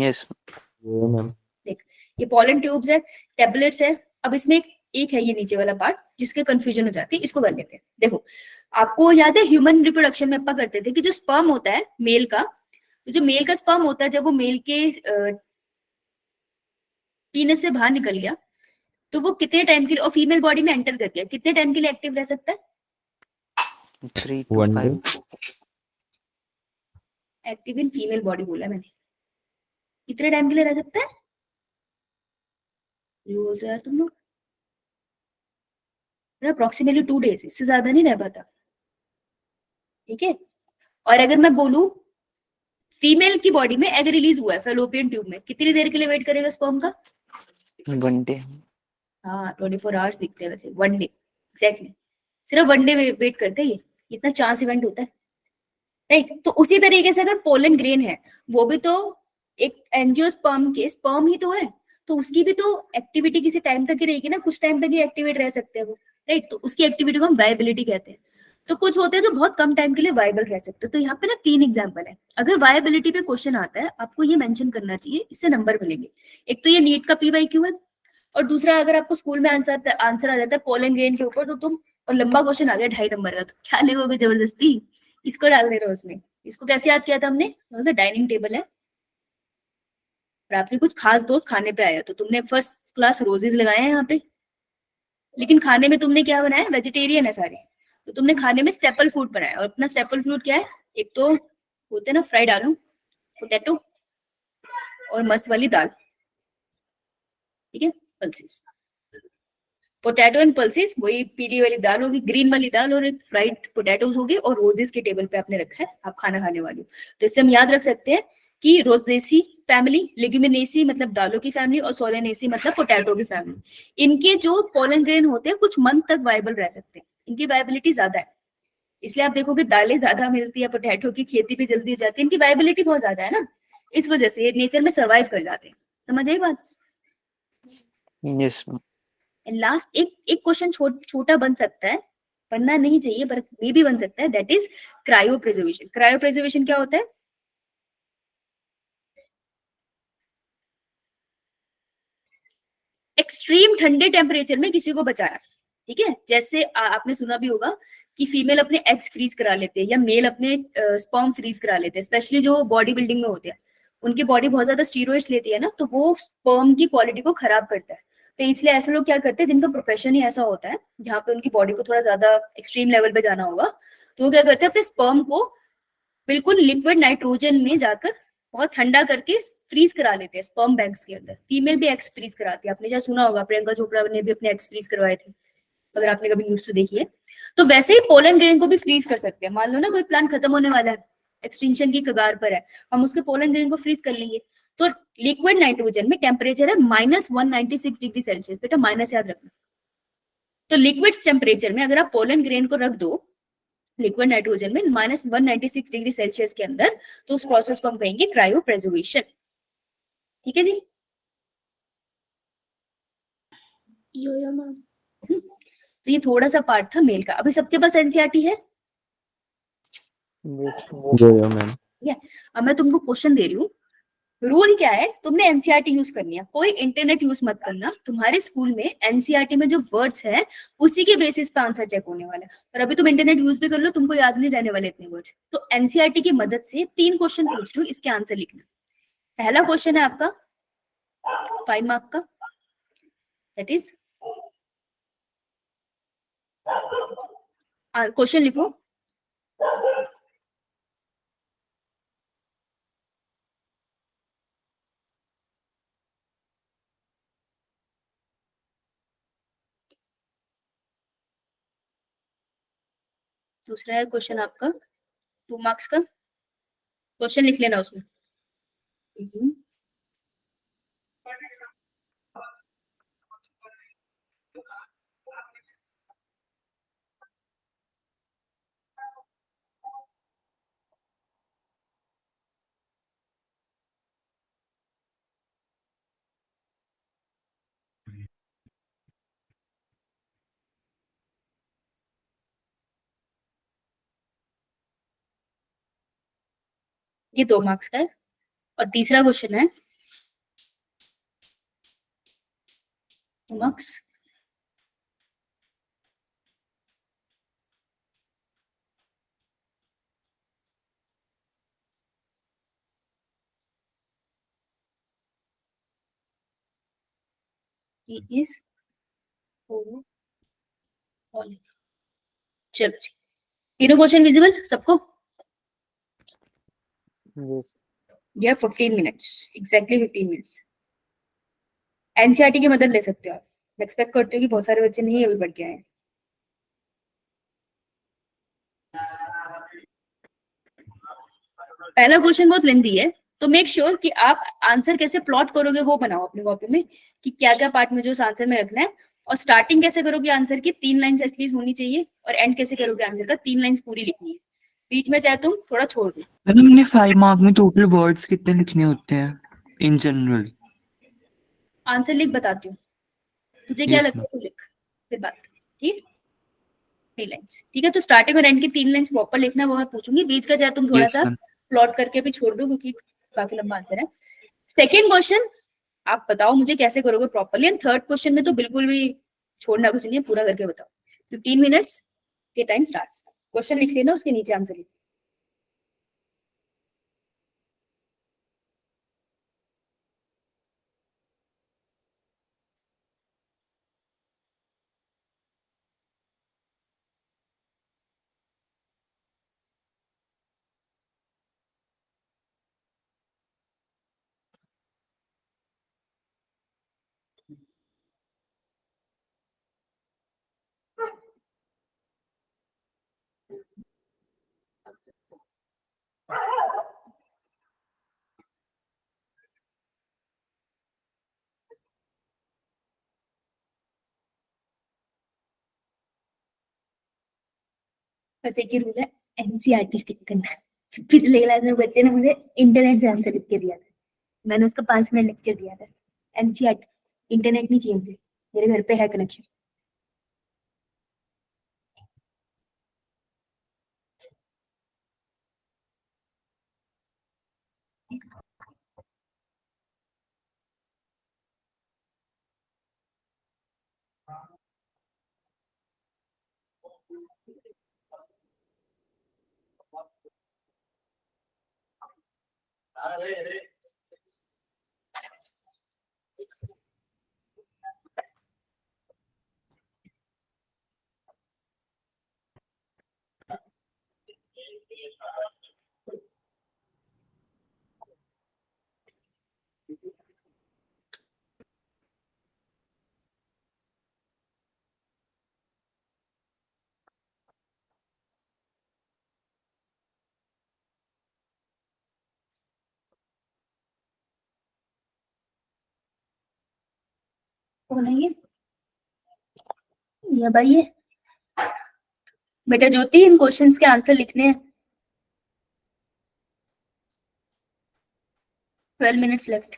Yes ma'am. देख ये पोलन ट्यूब्स है, टेबलेट्स है। अब इसमें एक है ये नीचे वाला पार्ट जिसके कंफ्यूजन हो जाती है, इसको कर लेते हैं। देखो आपको याद है ह्यूमन रिप्रोडक्शन में अपन करते थे कि जो स्पर्म होता है मेल का, तो जो मेल का स्पर्म होता है जब वो मेल के पीने से बाहर निकल गया तो वो कितने टाइम के लिए, और फीमेल बॉडी में एंटर कर गया, कितने टाइम के लिए एक्टिव रह सकता है? 3 to 1 day. 5. Active in female body बोला मैंने, कितने टाइम के लिए रह सकता है? ये बोल रहे यार तुम लोग, अप्रोक्सीमेटली 2 days, इससे ज्यादा नहीं रह पाता। ठीक है, और अगर मैं बोलूं फीमेल की बॉडी में एग रिलीज हुआ है फेलोपियन ट्यूब में, कितनी देर के लिए वेट करेगा स्पर्म का? 1 day. हाँ 24 आवर्स दिखते हैं वैसे, 1 day एग्जैक्टली, सिर्फ 1 day वेट करते हैं ये, इतना चांस इवेंट होता है, राइट। तो उसी तरीके से अगर पोलन ग्रेन है, वो भी तो एक एंजियोस्पर्म के स्पर्म ही तो है, तो उसकी भी तो एक्टिविटी किसी टाइम तक ही रहेगी ना, कुछ टाइम तक ही एक्टिवेट रह सकते हैं वो, राइट। तो उसकी एक्टिविटी को हम वायबिलिटी कहते हैं। तो कुछ होते हैं जो बहुत कम टाइम के लिए वायबल रह सकते हैं। तो यहाँ पे ना 3 एग्जाम्पल है। अगर वायबिलिटी पे क्वेश्चन आता है आपको ये मेंशन करना चाहिए, इससे नंबर मिलेंगे। एक तो ये नीट का PYQ है, और दूसरा अगर आपको स्कूल में आंसर आ जाता है पोलन ग्रेन के ऊपर, तो तुम, और लंबा क्वेश्चन आ गया 2.5 नंबर का, तो क्या लिखोगे जबरदस्ती, इसको डाल दे रहे हो उसमें। इसको कैसे याद किया था हमने? डाइनिंग टेबल है और आपके कुछ खास दोस्त खाने पे आए, तो तुमने फर्स्ट क्लास रोजेस लगाए हैं यहाँ पे, लेकिन खाने में तुमने क्या बनाया? वेजिटेरियन है सारे, तो तुमने खाने में स्टेपल फूड बनाया, और अपना स्टेपल फूड क्या है? एक तो होते हैं ना फ्राइड आलू, पोटैटो, और मस्त वाली दाल, ठीक है, पल्सेस, पोटैटो एंड पल्सेस, वही पीली वाली दाल होगी, ग्रीन वाली दाल, और एक फ्राइड पोटैटोज होगी, और रोजेस के टेबल पे आपने रखा है, आप खाना खाने वाली हो। तो इससे हम याद रख सकते हैं कि रोजेसी फैमिली, लेग्यूमिनेसी मतलब दालों की फैमिली, और सोलेनेसी मतलब पोटैटो की फैमिली, इनके जो पोलन ग्रेन होते हैं कुछ मंथ तक वायबल रह सकते हैं, इनकी वायबिलिटी ज्यादा है। इसलिए आप देखोगे दालें ज्यादा मिलती है, पोटैटो की खेती भी जल्दी हो जाती है, इनकी वायबिलिटी बहुत ज्यादा है ना, इस वजह से ये नेचर में सर्वाइव कर जाते हैं। समझ आई बात? Yes, ma'am. लास्ट एक क्वेश्चन छोटा बन सकता है, बनना नहीं चाहिए पर ये भी बन सकता है, that is cryo preservation. Cryo preservation क्या होता है? एक्सट्रीम ठंडे टेम्परेचर में किसी को बचाया, ठीक है। जैसे आपने सुना भी होगा कि फीमेल अपने एग्स फ्रीज करा लेते हैं, या मेल अपने स्पर्म फ्रीज करा लेते हैं, स्पेशली जो बॉडी बिल्डिंग में होते हैं, उनकी बॉडी बहुत ज्यादा स्टीरॉइड्स लेती है ना, तो वो स्पर्म की क्वालिटी को खराब करता है। तो इसलिए ऐसे लोग क्या करते हैं जिनका प्रोफेशन ही ऐसा होता है जहाँ पे उनकी बॉडी को थोड़ा ज्यादा एक्सट्रीम लेवल पे जाना होगा, तो वो क्या करते हैं अपने स्पर्म को बिल्कुल लिक्विड नाइट्रोजन में जाकर बहुत ठंडा करके फ्रीज करा लेते हैं स्पर्म बैंक्स के अंदर। फीमेल भी एग्स फ्रीज कराती है, आपने क्या सुना होगा, प्रियंका चोपड़ा ने भी अपने एग्स फ्रीज करवाए थे, अगर आपने कभी न्यूज तो देखी है। तो वैसे ही पोलन ग्रेन को भी फ्रीज कर सकते हैं। मान लो ना कोई प्लांट खत्म होने वाला है, एक्सटिंक्शन की कगार पर है, हम उसके पोलन ग्रेन को फ्रीज कर लेंगे। तो लिक्विड नाइट्रोजन में टेम्परेचर है -196 डिग्री सेल्सियस, बेटा माइनस याद रखना। तो लिक्विड टेम्परेचर में अगर आप पोलन ग्रेन को रख दो लिक्विड नाइट्रोजन में -196 डिग्री सेल्सियस के अंदर, तो उस प्रोसेस को हम कहेंगे क्रायो प्रिजर्वेशन। ठीक है जी? यो मैम। तो ये थोड़ा सा पार्ट था मेल का। अभी सबके पास एनसीईआरटी है? Yes. Yeah, ma'am. अब मैं तुमको क्वेश्चन दे रही हूँ, रूल क्या है, तुमने एनसीईआरटी यूज करनी है, कोई इंटरनेट यूज मत करना। तुम्हारे स्कूल में एनसीईआरटी में जो वर्ड्स है उसी के बेसिस पे आंसर चेक होने वाला है, और अभी तुम इंटरनेट यूज भी कर लो, तुमको याद नहीं रहने वाले इतने वर्ड्स। तो एनसीईआरटी की मदद से 3 क्वेश्चन पूछ रही हूँ, इसके आंसर लिखना। पहला क्वेश्चन है आपका 5 मार्क का, दैट इज क्वेश्चन लिखो। दूसरा है क्वेश्चन आपका 2 मार्क्स का, क्वेश्चन लिख लेना उसमें। ये 2 मार्क्स का है। और तीसरा क्वेश्चन है 2 marks, he is over all. चलो जी, तीनों क्वेश्चन विजिबल सबको? Yes. You have 15 minutes, exactly 15 minutes. NCERT की मदद ले सकते हो आप. मैं एक्सपेक्ट करती हूँ कि बहुत सारे बच्चे नहीं अभी पढ़ के आए हैं. पहला क्वेश्चन बहुत लेंथी है, तो मेक श्योर कि आप आंसर कैसे प्लॉट करोगे वो बनाओ अपनी कॉपी में, कि क्या क्या पार्ट मुझे उस आंसर में रखना है, और स्टार्टिंग कैसे करोगे आंसर की 3 लाइंस एटलीस्ट होनी चाहिए, और एंड कैसे करोगे आंसर का 3 लाइंस पूरी लिखनी है. बीच में चाहे तुम थोड़ा छोड़ दो. मैडम हमने 5 मार्क में टोटल वर्ड्स कितने लिखने होते हैं इन जनरल? आंसर लिख बताती हूँ, तुझे क्या Yes, लगता है तू लिख, फिर बात. ठीक, 3 लाइंस. ठीक है, तो स्टार्टिंग और एंड की 3 लाइंस प्रॉपर लिखना, वो मैं पूछूंगी. बीच का चाहे तुम थोड़ा Yes, सा ma'am. प्लॉट करके भी छोड़ दो, क्योंकि काफी लंबा आंसर है. सेकेंड क्वेश्चन आप बताओ मुझे कैसे करोगे प्रॉपरली, एंड थर्ड क्वेश्चन में तो बिल्कुल भी छोड़ना कुछ नहीं है, पूरा करके बताओ. 15 मिनट्स के टाइम स्टार्ट. क्वेश्चन लिख लेना, उसके नीचे आंसर लिख. बस एक ही रूल है, एनसीईआरटी स्टिक करना. पिछले क्लास में बच्चे ने मुझे इंटरनेट से आंसर लिख के दिया था, मैंने उसका 5 मिनट लेक्चर दिया था. एनसीईआरटी, इंटरनेट नहीं चाहिए मुझे, मेरे घर पे है कनेक्शन. कौन है ये भाई? ये बेटा ज्योति, इन क्वेश्चंस के आंसर लिखने हैं. 12 मिनट्स लेफ्ट.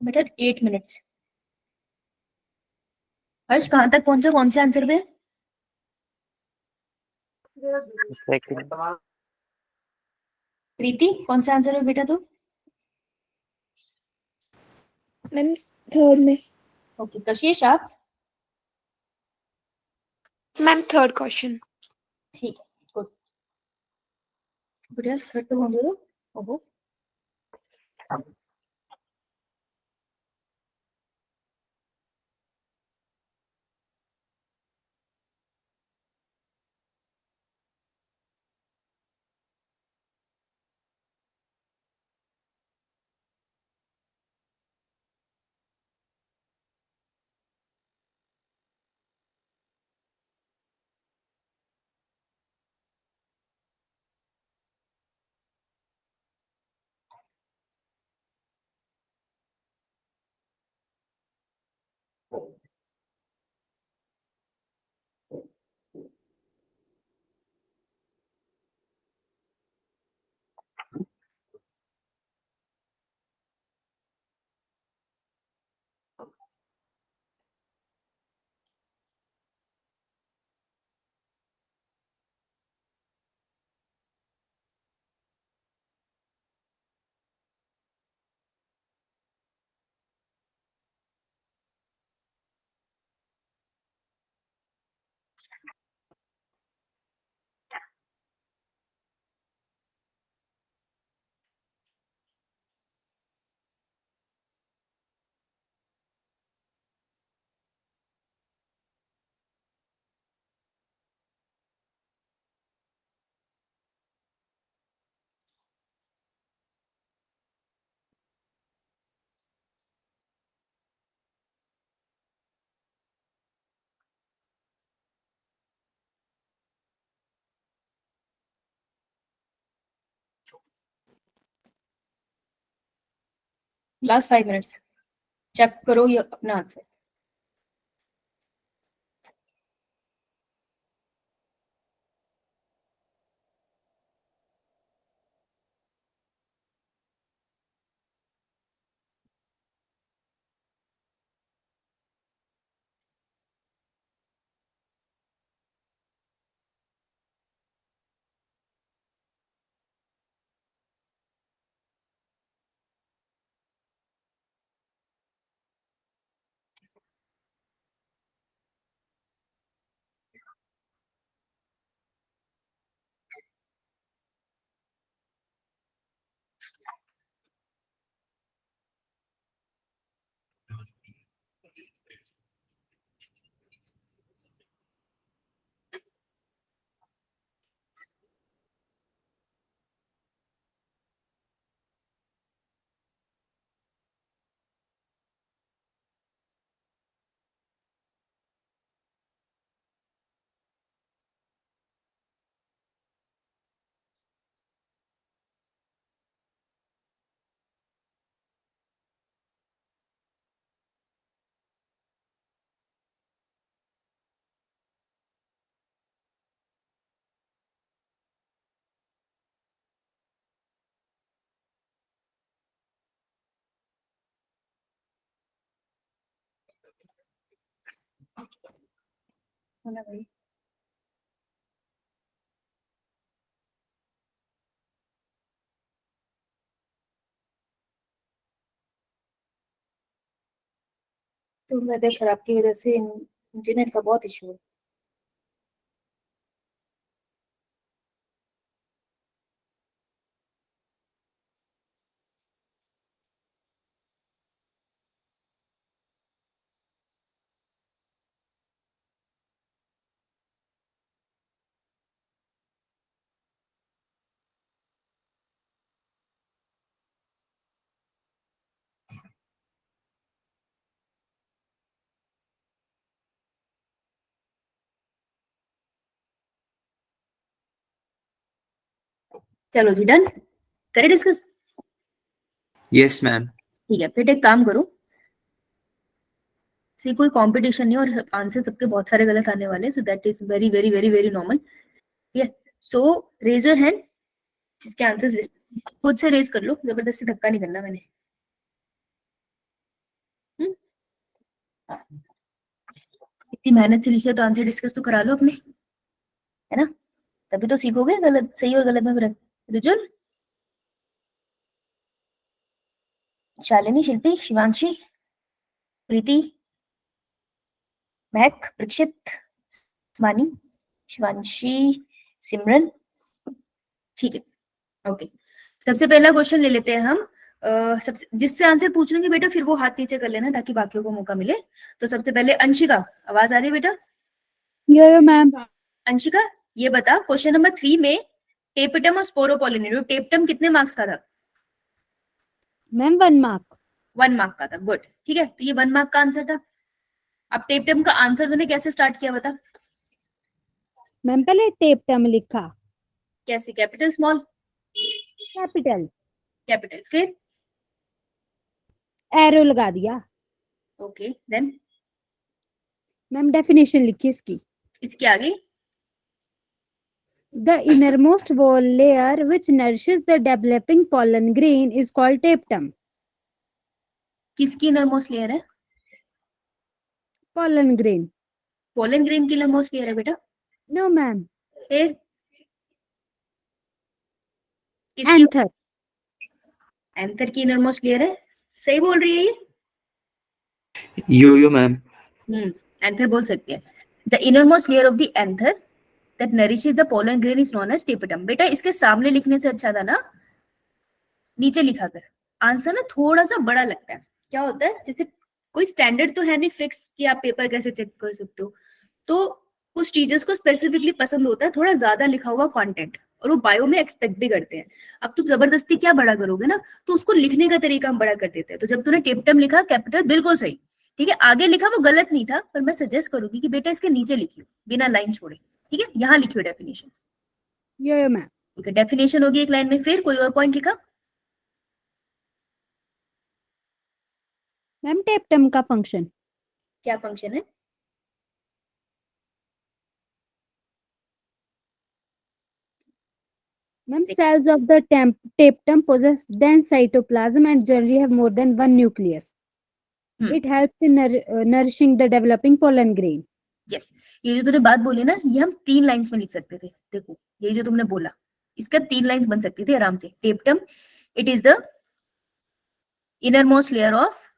बेटा 8 मिनट्स। हर्ष कहाँ तक पहुंचे, कौन से आंसर पे? सेकंड। प्रीति कौन सा आंसर है बेटा तू? मैम थर्ड में। ओके कशिश आप? Ma'am third question. ठीक है गुड गुड यार, थर्ड पे पहुंचे हो। ओहो लास्ट 5 मिनट्स, चेक करो ये अपना आंसर। बोला भाई तो वेदर खराब की वजह से इंटरनेट का बहुत इशू है। चलो जी डन, करें डिस्कस? Yes ma'am. ठीक है फिर एक काम करो, सी कोई कंपटीशन नहीं और आंसर सबके बहुत सारे गलत आने वाले, so that is very very very very normal. ठीक है सो रेज योर हैंड जिसके आंसर्स खुद से रेज कर लो, जबरदस्ती धक्का नहीं करना मैंने। इतनी मेहनत से लिखे तो आंसर डिस्कस तो करा लो अपने, है ना, तभी तो सीखोगे गलत सही और गलत में फर्क। रुजुल, शालिनी, शिल्पी, शिवांशी, प्रीति, महक, परीक्षित, मानी, शिवांशी, सिमरन, ठीक है, ओके। सबसे पहला क्वेश्चन ले लेते हैं हम। सबसे जिससे आंसर पूछ लेंगे बेटा फिर वो हाथ नीचे कर लेना ताकि बाकियों को मौका मिले। तो सबसे पहले अंशिका, आवाज आ रही है बेटा? यो मैम। अंशिका, ये बता क्वेश्चन नंबर 3 में टेपटम और स्पोरोपोलिनेटर, टेपटम कितने मार्क्स का था? Ma'am 1 mark. 1 मार्क का था, गुड, ठीक है, तो ये 1 मार्क का आंसर था। अब टेपटम का आंसर तूने कैसे स्टार्ट किया बता? मैम पहले टेप टर्म लिखा, कैसे, कैपिटल स्मॉल? कैपिटल, कैपिटल, फिर एरो लगा दिया। ओके, देन मैम डेफिनेशन लिखी इसकी, इसके आगे the innermost wall layer which nourishes the developing pollen grain is called tapetum. किसकी इनरमोस्ट लेयर है? Pollen grain. पोलन ग्रेन की इनरमोस्ट लेयर है बेटा। No ma'am. फिर किसकी? Anther. एंथर की इनरमोस्ट लेयर है, सही बोल रही है ये? यो मैम। एंथर बोल सकते हैं। The innermost layer of the anther that nourishes the pollen grain is known as tapetum. बेटा इसके सामने लिखने से अच्छा था ना नीचे लिखा कर, आंसर ना थोड़ा सा बड़ा लगता है। क्या होता है, जैसे कोई स्टैंडर्ड तो है नहीं फिक्स कि आप पेपर कैसे चेक कर सकते हो, तो कुछ टीचर्स को स्पेसिफिकली पसंद होता है थोड़ा ज्यादा लिखा हुआ कंटेंट, और वो बायो में एक्सपेक्ट भी करते हैं। अब तुम जबरदस्ती क्या बड़ा करोगे ना, तो उसको लिखने का तरीका हम बड़ा कर देते हैं। तो जब तूने टेपटम लिखा कैपिटल बिल्कुल सही, ठीक है, आगे लिखा वो गलत नहीं था, पर मैं सजेस्ट करूंगी कि बेटा इसके नीचे लिखियो बिना लाइन छोड़े, ठीक है, यहाँ लिखियो डेफिनेशन। Yo ma'am. ठीक है, डेफिनेशन होगी एक लाइन में। फिर कोई और पॉइंट लिखा? मैम tapetum का फंक्शन, क्या फंक्शन है? Ma'am cells of the tapetum possess dense cytoplasm and generally have more than one nucleus. It helps in nourishing the developing pollen grain. Yes, ये जो तूने बात बोली ना ये हम 3 लाइंस में लिख सकते थे। देखो ये जो तुमने बोला इसका 3 लाइंस बन सकती थी आराम से। Tapetum it is the innermost layer of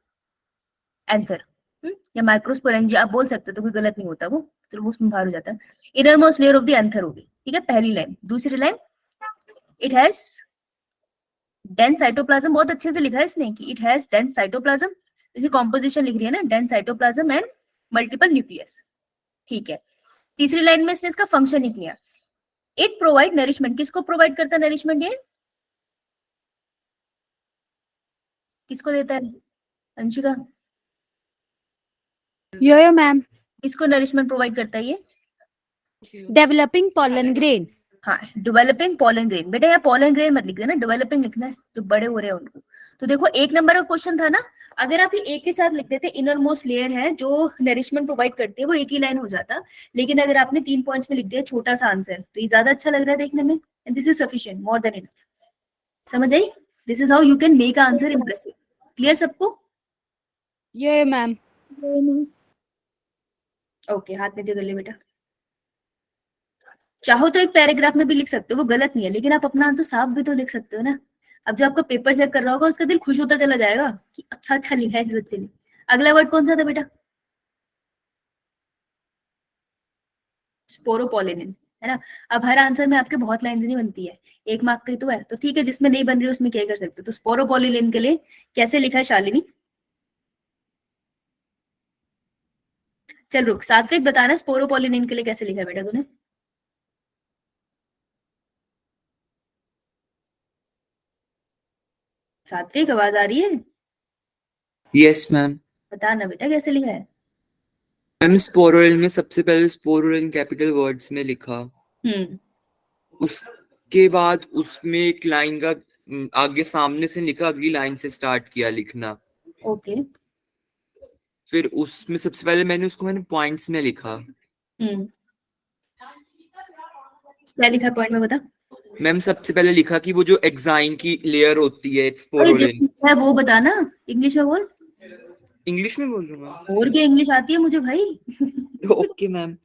anther, या माइक्रोस्पोरेंजिया आप बोल सकते हो, तो कोई गलत नहीं होता, वो तो वो उसमें बाहर हो जाता है। Innermost layer of the anther होगी, ठीक है, पहली लाइन। दूसरी line it has dense cytoplasm, बहुत अच्छे से लिखा है इसने कि इट हैज डेंस साइटोप्लाज्म, इसी कॉम्पोजिशन लिख रही है ना, dense cytoplasm and multiple nucleus, ठीक है। तीसरी लाइन में इसने इसका फंक्शन लिख लिया, इट प्रोवाइड नरिशमेंट। किसको प्रोवाइड करता है नरिशमेंट? ये किसको देता है अंशिका? Yo ma'am. किसको नरिशमेंट प्रोवाइड करता है ये? Developing pollen grain. हाँ, डेवलपिंग पोलन ग्रेन। बेटा यहाँ पोलन ग्रेन मत लिख देना, डेवलपिंग लिखना है, जो बड़े हो रहे हैं उनको। तो देखो 1 नंबर का क्वेश्चन था ना, अगर आप ये एक के साथ लिख देते इनर मोस्ट लेयर है जो नरिशमेंट प्रोवाइड करती है, वो एक ही लाइन हो जाता। लेकिन अगर आपने 3 पॉइंट्स में लिख दिया छोटा सा आंसर, तो ये ज्यादा अच्छा लग रहा है देखने में, and this is sufficient, more than enough. समझ आई? This is how you can make answer impressive. Clear सबको? Yo ma'am. ओके, हाथ में जगह ले बेटा। चाहो तो एक पैराग्राफ में भी लिख सकते हो, वो गलत नहीं है, लेकिन आप अपना आंसर साफ भी तो लिख सकते हो ना। अब जब आपका पेपर चेक कर रहा होगा उसका दिल खुश होता चला जाएगा कि अच्छा अच्छा लिखा है इस बच्चे ने। अगला वर्ड कौन सा था बेटा? स्पोरोपोलिनिन, है ना। अब हर आंसर में आपके बहुत लाइन नहीं बनती है, 1 मार्क की तो है, तो ठीक है, जिसमें नहीं बन रही उसमें क्या कर सकते हो। तो स्पोरोपोलिनिन के लिए कैसे लिखा है शालिनी? चल रुक, सात्विक बताना स्पोरोपोलिनिन के लिए कैसे लिखा है बेटा तूने? सात्विक आवाज आ रही है? Yes ma'am. बता ना बेटा कैसे लिखा है? मैम स्पोरोल में सबसे पहले स्पोरोल कैपिटल वर्ड्स में लिखा, उसके बाद उसमें एक लाइन का आगे सामने से लिखा, अगली लाइन से स्टार्ट किया लिखना। ओके। फिर उसमें सबसे पहले मैंने पॉइंट्स में लिखा। क्या लिखा पॉइंट में बता? मैम सबसे पहले लिखा कि वो जो एक्साइन की लेयर होती है अरे स्पोरोलिन, जिसमें है वो बताना, इंग्लिश में बोल। इंग्लिश में बोल रहा हूँ और क्या इंग्लिश आती है मुझे भाई। Ma'am. Okay ma'am.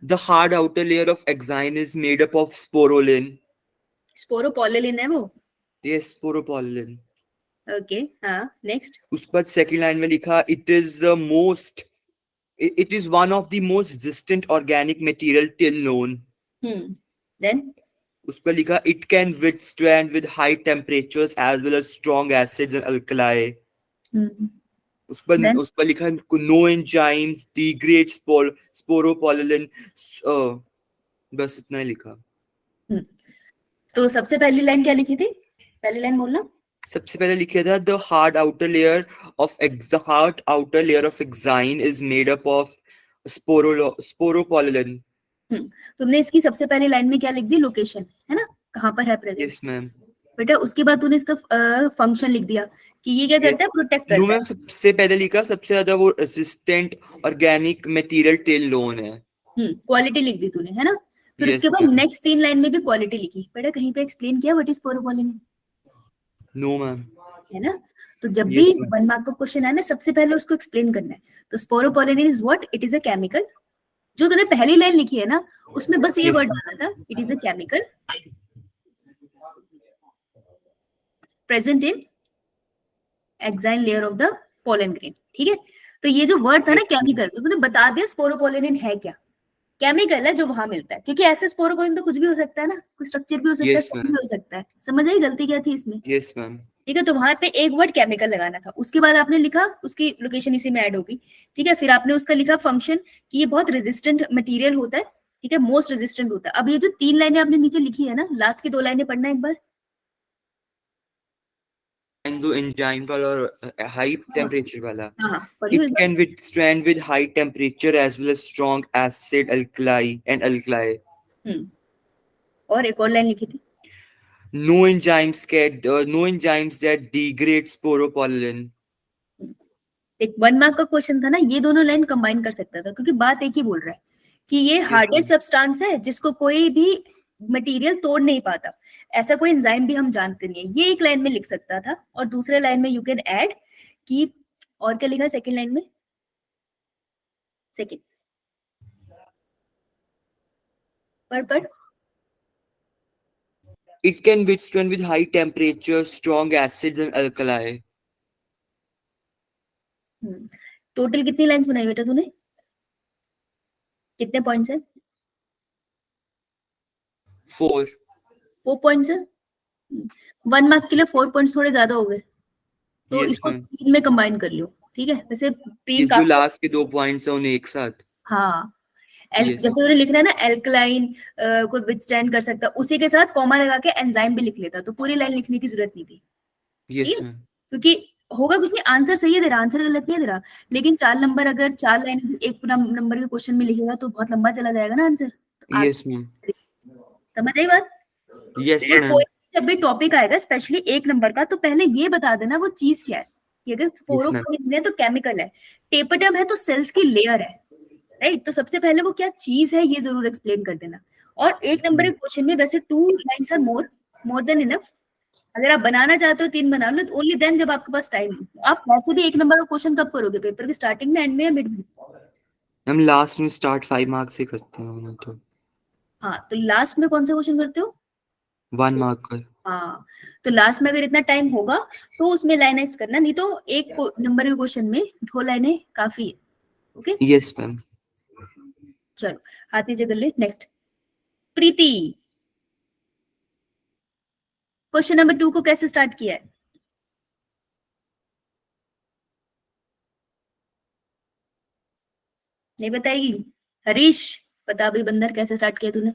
The hard outer layer of exine is made up of sporulin. Sporopollenin है वो। Yes, sporopollen. ओके हाँ नेक्स्ट। उस पर सेकंड लाइन में लिखा it is one of the most resistant organic material till known. Then उस पर लिखा it can withstand with high temperatures as well as strong acids and alkali. उस Then? पर लिखा no enzymes degrade sporopollen. बस इतना ही लिखा। तो सबसे पहली लाइन क्या लिखी थी, पहली लाइन बोलना। सबसे पहले लिखा था the hard outer layer of exine is made up of sporopollen. तुमने इसकी सबसे पहली लाइन में क्या लिख दी, लोकेशन है ना, कहाँ पर है प्रेजेंट। Yes ma'am. बेटा उसके बाद तूने इसका फंक्शन लिख दिया कि ये क्या करता है, प्रोटेक्ट करता है। मैम सबसे पहले लिखा सबसे ज्यादा वो resistant organic material till known है। क्वालिटी लिख दी तूने, है ना। फिर उसके बाद नेक्स्ट 3 लाइन में भी क्वालिटी लिखी। बेटा कहीं पे एक्सप्लेन किया what is sporopollenin? No ma'am. है ना। तो जब भी 1 मार्क का क्वेश्चन है ना, सबसे पहले उसको एक्सप्लेन करना है। तो sporopollenin is what, it is a chemical. जो तूने पहली लाइन लिखी है ना, उसमें बस ये वर्ड डाला था, it is a chemical present in exine layer of the pollen grain. ठीक है, तो ये जो वर्ड था ना केमिकल, तो तूने बता दिया स्पोरोपोलिन है क्या, केमिकल है जो वहां मिलता है। क्योंकि ऐसे स्पोरोपोलिन तो कुछ भी हो सकता है ना, कोई स्ट्रक्चर भी हो सकता है, भी हो सकता है। समझ आई गलती क्या थी इसमें? Yes ma'am. ठीक है, तो वहां पे एक वर्ड केमिकल लगाना था। उसके बाद आपने लिखा उसकी लोकेशन इसी में ऐड होगी। ठीक है, फिर आपने उसका लिखा फंक्शन कि ये बहुत रेजिस्टेंट मटेरियल होता है। ठीक है, मोस्ट रेजिस्टेंट होता है। अब ये जो 3 लाइनें आपने नीचे लिखी है ना, लास्ट की 2 लाइनें पढ़ना एक बार। एंजाइम वाला और हाई टेम्परेचर वाला। पढ़िए। It can withstand with high temperature as well as strong acid alkali. और एक और लाइन लिखी थी, No enzymes that degrade sporopollen. एक 1 मार्क का क्वेश्चन था ना, ये दोनों लाइन कंबाइन कर सकता था, क्योंकि बात एक ही बोल रहा है कि ये हार्डेस्ट सब्सटेंस है जिसको कोई भी मटेरियल तोड़ नहीं पाता। ऐसा कोई एंजाइम भी हम जानते नहीं है। ये एक लाइन में लिख सकता था, और दूसरे लाइन में यू कैन ऐड कि, और क्या लिखा सेकंड लाइन में, सेकंड पढ़। It can withstand with high temperature, strong acids and alkali. Total कितनी लाइंस बनाई बेटा तूने, कितने पॉइंट्स है? 4 पॉइंट्स है। 1 मार्क के लिए 4 पॉइंट्स थोड़े ज्यादा हो गए, तो इसको 3 में कंबाइन कर लियो। ठीक है, वैसे 3 जो लास्ट के 2 पॉइंट्स हैं उन्हें एक साथ। हाँ, जैसे उन्होंने लिखना है ना, एल्कलाइन को विथस्टैंड कर सकता, उसी के साथ कॉमा लगा के एंजाइम भी लिख लेता, तो पूरी लाइन लिखने की जरूरत नहीं थी। Yes ma'am. क्योंकि होगा कुछ नहीं, आंसर सही है तेरा, आंसर गलत नहीं है तेरा, लेकिन 4 नंबर अगर 4 लाइन एक पूरा नंबर के क्वेश्चन में लिखेगा तो बहुत लंबा चला जाएगा ना आंसर। Yes ma'am. समझ आई बात? Yes ma'am. जब भी टॉपिक आएगा स्पेशली 1 नंबर का, तो पहले ये बता देना वो चीज क्या है, कि अगर स्पोरोपोलिन है तो केमिकल है, टेपेटम है तो सेल्स की लेयर है, राइट। तो सबसे पहले वो क्या चीज है ये जरूर एक्सप्लेन कर देना। और 1 नंबर के क्वेश्चन में वैसे 2 lines are more than enough. अगर आप बनाना चाहते हो 3 बना लो, ओनली देन जब आपके पास टाइम है। आप वैसे भी 1 नंबर का क्वेश्चन कब करोगे, पेपर के स्टार्टिंग में, एंड में या मिड में? हम लास्ट में स्टार्ट 5 मार्क्स से करते हैं तो। हाँ, तो लास्ट में कौन सा क्वेश्चन करते हो? 1 मार्क का। हाँ, तो लास्ट में अगर इतना टाइम होगा तो उसमें लाइनाइज करना, नहीं तो 1 नंबर के क्वेश्चन में 2 लाइनें काफी है। Okay, yes ma'am. चलो हाथ नीचे कर ले। नेक्स्ट, प्रीति, क्वेश्चन नंबर 2 को कैसे स्टार्ट किया है? नहीं बताएगी? हरीश बता भाई, बंदर कैसे स्टार्ट किया तूने?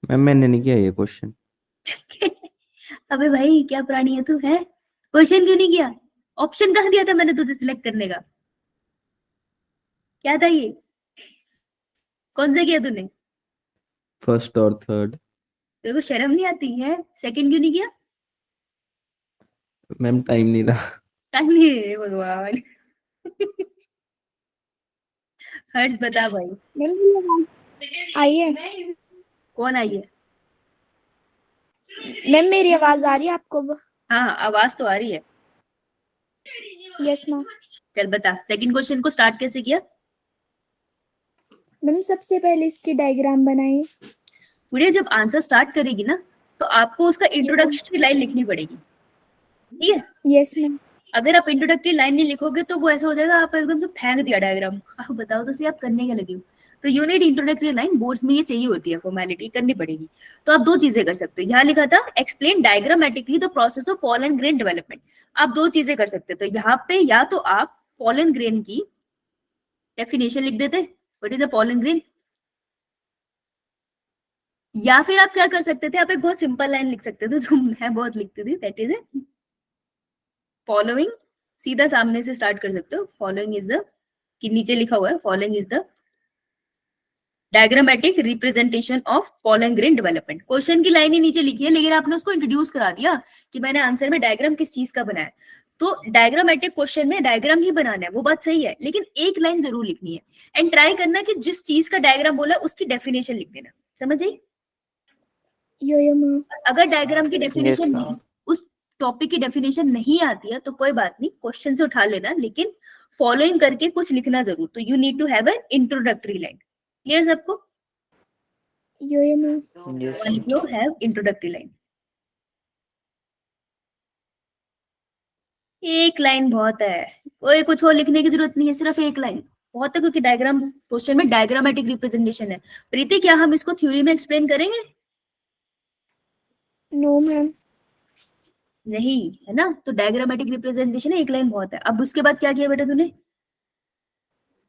मैम मैंने नहीं किया ये क्वेश्चन। अबे भाई क्या प्राणी है तू, है क्वेश्चन क्यों नहीं किया? ऑप्शन कहाँ दिया था मैंने तुझे सिलेक्ट करने का? क्या था ये, कौन सा किया तूने? फर्स्ट और थर्ड। तेरे को शर्म नहीं आती है? सेकंड क्यों नहीं किया? मैम टाइम नहीं रहा। टाइम नहीं है, भगवान। हर्ष बता भाई। मैम मेरी आवाज आई है? कौन आई है? मैम मेरी आवाज आ रही है आपको? हाँ, आवाज तो आ रही है। Yes ma'am. चल बता, सेकंड क्वेश्चन को स्टार्ट कैसे किया? मैम सबसे पहले इसकी डायग्राम बनाई। गुड़िया जब आंसर स्टार्ट करेगी ना तो आपको उसका इंट्रोडक्टरी लाइन लिखनी पड़ेगी, ठीक है? Yes ma'am. अगर आप इंट्रोडक्टरी लाइन नहीं लिखोगे तो वो ऐसा हो जाएगा आप एकदम से फेंक दिया डायग्राम। आप बताओ तो सही आप करने क्या लगे हो? तो you need introductory line, boards में ये चाहिए होती है, फॉर्मेलिटी करनी पड़ेगी। तो आप दो चीजें कर सकते हो, यहाँ लिखा था explain diagrammatically the process of pollen grain development. आप दो चीजें कर सकते हो, तो यहाँ पे या तो आप पॉलन ग्रेन की डेफिनेशन लिख देते, what is a pollen grain, या फिर आप क्या कर सकते थे, आप एक बहुत सिंपल लाइन लिख सकते थे जो मैं बहुत लिखती थी, दैट इज फॉलोइंग, सीधा सामने से स्टार्ट कर सकते हो। फॉलोइंग इज द, कि नीचे लिखा हुआ है following is the diagrammatic representation of pollen grain development. Question की लाइन ही नीचे लिखी है लेकिन आपने उसको इंट्रोड्यूस करा दिया कि मैंने आंसर में डायग्राम किस चीज का बनाया। तो डायग्रामेटिक क्वेश्चन में डायग्राम ही बनाना है, वो बात सही है, लेकिन एक लाइन जरूर लिखनी है एंड ट्राई करना कि जिस चीज का डायग्राम बोला उसकी डेफिनेशन लिख देना, समझ आई? यो मैम। अगर डायग्राम की Yes, डेफिनेशन ma'am. उस टॉपिक की डेफिनेशन नहीं आती है तो कोई बात नहीं, क्वेश्चन से उठा लेना, लेकिन फॉलोइंग करके कुछ लिखना जरूर। तो you need to have an introductory line. Clear सबको? यो मैम। Yes. लिख लो हैव इंट्रोडक्टरी लाइन। एक लाइन बहुत है, कोई कुछ और लिखने की जरूरत नहीं है, सिर्फ एक लाइन बहुत है, क्योंकि डायग्राम क्वेश्चन में डायग्रामेटिक रिप्रेजेंटेशन है। प्रीति क्या हम इसको थ्योरी में एक्सप्लेन करेंगे? No ma'am. नहीं है ना, तो डायग्रामेटिक रिप्रेजेंटेशन है, एक लाइन बहुत है। अब उसके बाद क्या किया बेटा तूने?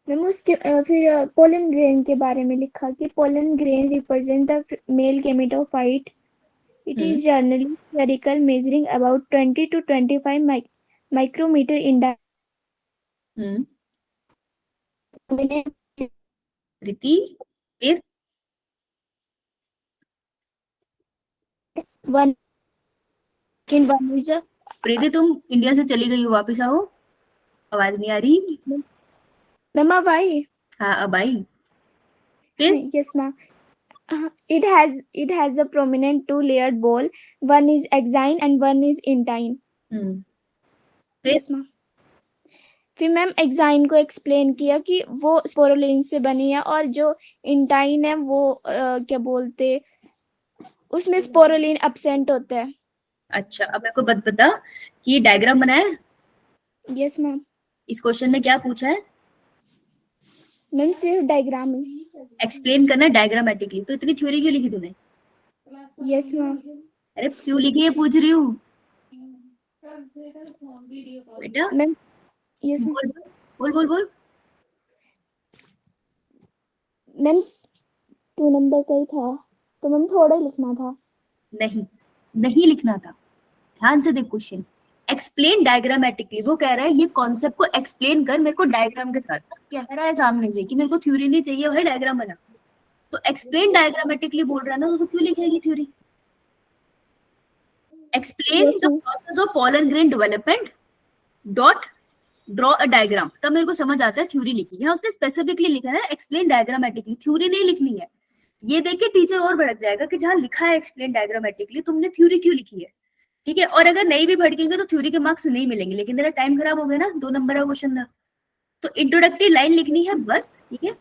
मैम उसके फिर पोलन ग्रेन के बारे में लिखा कि pollen grain represent the mail gametophyte. It is generally spherical, measuring about 20 to 25 micrometer in diameter. प्रीति फिर One is the प्रीति तुम इंडिया से चली गई हो, वापस आओ, आवाज नहीं आ रही। मैम अब आई? हाँ अब आई। फिर Yes ma'am. It has a prominent two-layered ball. One is exine and one is intine. फिर Yes ma'am. फिर मैम एक्साइन को एक्सप्लेन किया कि वो स्पोरुलिन से बनी है और जो इंटाइन है वो क्या बोलते, उसमें स्पोरुलिन एब्सेंट होता है। अच्छा अब मेरे को बता कि ये डायग्राम बनाया है? Yes ma'am. इस क्वेश्चन में क्या पूछा है? मैम सिर्फ डायग्राम ही। एक्सप्लेन करना डायग्रामेटिकली, तो इतनी थ्योरी क्यों लिखी तूने? Yes ma'am. अरे क्यों लिखी है पूछ रही हूँ बेटा। Ma'am yes ma'am. बोल बोल बोल बोल। मैम 2 नंबर का ही था तो मैम थोड़ा ही लिखना था। नहीं नहीं लिखना था, ध्यान से देख क्वेश्चन। एक्सप्लेन डायग्रामेटिकली, वो कह रहा है ये कॉन्सेप्ट को एक्सप्लेन कर मेरे को डायग्राम के साथ। कह रहा है सामने से कि मेरे को थ्योरी नहीं चाहिए भाई, डायग्राम बना। तो एक्सप्लेन डायग्रामेटिकली बोल रहा है ना, तो क्यों लिखेगी theory? Explain Yes, the ma'am. Process of pollen grain development dot draw a diagram, तब मेरे को समझ आता है थ्योरी लिखी है। उसने स्पेसिफिकली लिखा है एक्सप्लेन डायग्रामेटिकली, थ्योरी नहीं लिखनी है। ये देख के टीचर और भड़क जाएगा कि जहां लिखा है एक्सप्लेन डायग्रामेटिकली तुमने थ्योरी क्यों लिखी है, ठीक है? और अगर नहीं भी भड़केंगे तो थ्योरी के मार्क्स नहीं मिलेंगे, लेकिन तेरा टाइम खराब हो गया ना, 2 नंबर का क्वेश्चन था। तो इंट्रोडक्टरी लाइन लिखनी है बस, ठीक है?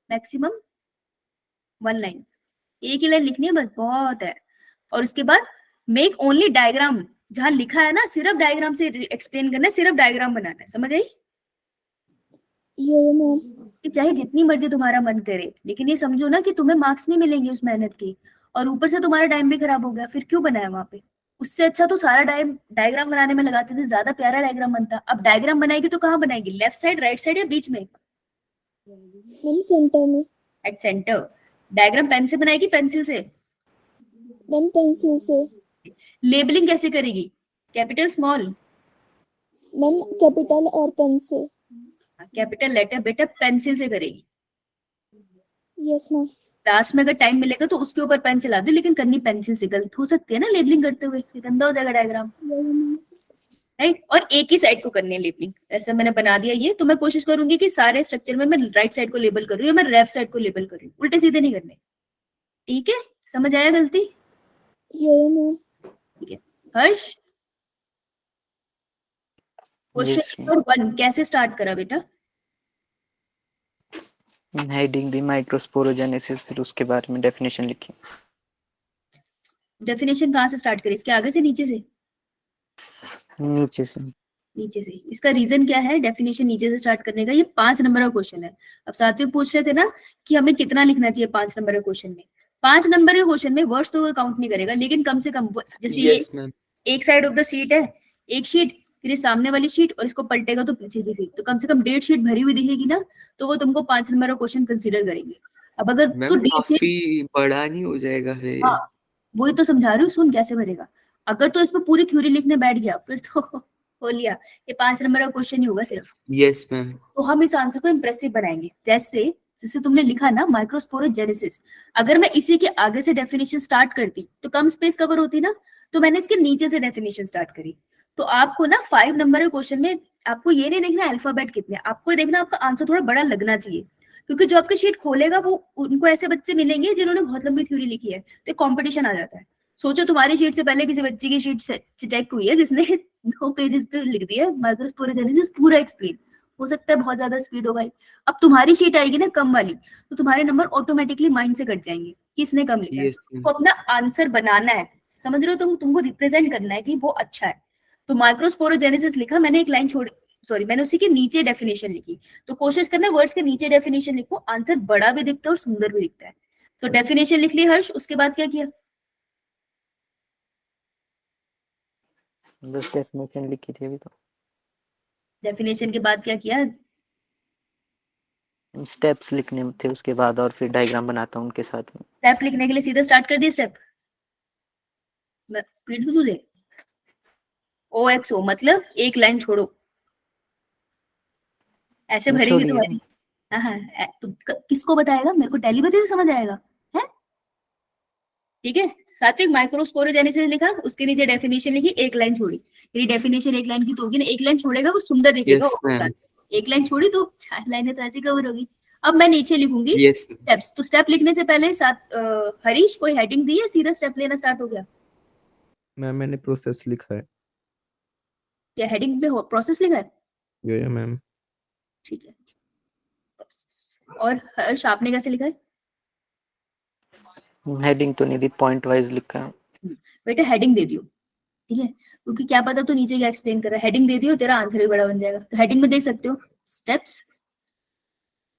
मैक्सिमम 1 लाइन, एक ही लाइन लिखनी है बस, बहुत है। और उसके बाद मेक ओनली डायग्राम, जहां लिखा है ना सिर्फ डायग्राम से एक्सप्लेन करना है, सिर्फ डायग्राम बनाना है, समझ आई? ये मैम। कि चाहे जितनी मर्जी तुम्हारा मन करे, लेकिन ये समझो ना कि तुम्हें मार्क्स नहीं मिलेंगे उस मेहनत के, और ऊपर से तुम्हारा टाइम भी खराब हो गया, फिर क्यों बनाया वहां पे? उससे अच्छा तो सारा टाइम डायग्राम बनाने में लगाते थे, ज्यादा प्यारा डायग्राम बनता। अब डायग्राम बनाएगी तो कहाँ बनाएगी, लेफ्ट साइड, राइट साइड या बीच में? मैम सेंटर में। At centre. डायग्राम पेन से बनाएगी पेंसिल से? मैम पेंसिल से। लेबलिंग कैसे करेगी, कैपिटल स्मॉल? मैम कैपिटल और पेन से। कैपिटल लेटर बेटा पेंसिल से करेगी। Yes ma'am. लास्ट में अगर टाइम मिलेगा तो उसके ऊपर पेन चला दो, लेकिन करनी पेंसिल से। गलत हो सकती है ना लेबलिंग करते हुए, फिर गंदा हो जाएगा डायग्राम, राइट? और एक ही साइड को करनी है लेबलिंग। ऐसा मैंने बना दिया ये, तो मैं कोशिश करूंगी कि सारे स्ट्रक्चर में मैं राइट साइड को लेबल कर रही हूँ या मैं लेफ्ट साइड को लेबल कर रही हूँ, उल्टे सीधे नहीं करने, ठीक है? समझ आया गलती? ये मैम। ठीक है। हर्ष क्वेश्चन Yes, नंबर 1 कैसे स्टार्ट करा बेटा? heading the microsporogenesis, फिर उसके बारे में definition लिखी. डेफिनेशन कहाँ से स्टार्ट करी? इसके आगे से नीचे से? नीचे से. नीचे से। इसका रीजन क्या है डेफिनेशन नीचे से स्टार्ट करने का? ये 5 नंबर का क्वेश्चन है। अब सात्विक पूछ रहे थे ना कि हमें कितना लिखना चाहिए 5 नंबर के क्वेश्चन में। 5 नंबर के क्वेश्चन में वर्ड्स तो वो काउंट नहीं करेगा, लेकिन कम से कम जैसे Yes, ma'am. ये एक साइड ऑफ द सीट है, एक शीट, फिर ये सामने वाली शीट, और इसको पलटेगा तो पीछे की सीट, तो कम से कम 1.5 शीट भरी हुई दिखेगी ना, तो वो तुमको 5 नंबर का क्वेश्चन कंसीडर करेंगे। अब अगर तो मैम काफी बड़ा नहीं हो जाएगा फिर? हाँ, वही तो समझा रही हूँ, सुन कैसे भरेगा। अगर तो इसमें पूरी थ्योरी लिखने बैठ गया फिर तो हो लिया, ये 5 नंबर का क्वेश्चन ही होगा सिर्फ। Yes ma'am. तो हम इस आंसर को इंप्रेसिव बनाएंगे, जैसे तुमने लिखा ना माइक्रोस्पोरोजेनेसिस, अगर मैं इसी के आगे से डेफिनेशन स्टार्ट करती तो कम स्पेस कवर होती ना, तो मैंने इसके नीचे से डेफिनेशन स्टार्ट करी। तो आपको ना 5 नंबर के क्वेश्चन में आपको ये नहीं देखना अल्फाबेट कितने, आपको देखना आपका आंसर थोड़ा बड़ा लगना चाहिए, क्योंकि जो आपकी शीट खोलेगा वो उनको ऐसे बच्चे मिलेंगे जिन्होंने बहुत लंबी थ्योरी लिखी है, तो कंपटीशन आ जाता है। सोचो तुम्हारी शीट से पहले किसी बच्चे की शीट चेक हुई है जिसने 2 पेजेस पे लिख दिया माइक्रोस्पोरोजेनेसिस पूरा एक्सप्लेन, हो सकता है बहुत ज्यादा स्पीड हो भाई। अब तुम्हारी शीट आएगी ना कम वाली, तो तुम्हारे नंबर ऑटोमेटिकली माइंड से कट जाएंगे किसने कम लिखा है। तो अपना आंसर बनाना है, समझ रहे हो, तुमको रिप्रेजेंट करना है कि वो अच्छा है। तो माइक्रोस्पोरोजेनेसिस लिखा, मैंने एक लाइन छोड़, सॉरी मैंने उसी के नीचे डेफिनेशन लिखी। तो कोशिश करना वर्ड्स के नीचे डेफिनेशन लिखो, आंसर बड़ा भी दिखता है और सुंदर भी दिखता है। तो डेफिनेशन लिख ली हर्ष, उसके बाद क्या किया? बस डेफिनेशन लिखी थी अभी तो। डेफिनेशन के बाद क्या किया? स्टेप्स लिखने थे उसके बाद, और फिर डायग्राम बनाता हूँ उनके साथ में। स्टेप लिखने के लिए सीधा स्टार्ट कर दिया स्टेप, मैं पीट दूं तुझे? OXO मतलब एक लाइन छोड़ो, ऐसे भरेगी तो भरेगी। हाँ, तो किसको बताएगा? मेरे को टैली बता समझ आएगा है? ठीक है, सात्विक माइक्रोस्पोरोजेनेसिस लिखा, उसके नीचे डेफिनेशन लिखी, एक लाइन छोड़ी। यदि डेफिनेशन एक लाइन की तो होगी ना, एक लाइन छोड़ेगा वो सुंदर दिखेगा। एक लाइन छोड़ी तो 4 लाइनें तो ऐसी कवर होगी। अब मैं नीचे लिखूंगी स्टेप्स। तो स्टेप लिखने से पहले हरीश कोई हेडिंग दी है, सीधा स्टेप लेना स्टार्ट हो गया? मैम मैंने प्रोसेस लिखा है। क्या हेडिंग पे प्रोसेस लिखा है? ये मैम। ठीक है, प्रोसेस। और हर्ष आपने कैसे लिखा है? हेडिंग तो नहीं दी, पॉइंट वाइज लिखा है। बेटा हेडिंग दे दियो, ठीक है, क्योंकि क्या पता तो नीचे क्या एक्सप्लेन कर रहा है। हेडिंग दे दियो, तेरा आंसर भी बड़ा बन जाएगा। तो हेडिंग में देख सकते हो स्टेप्स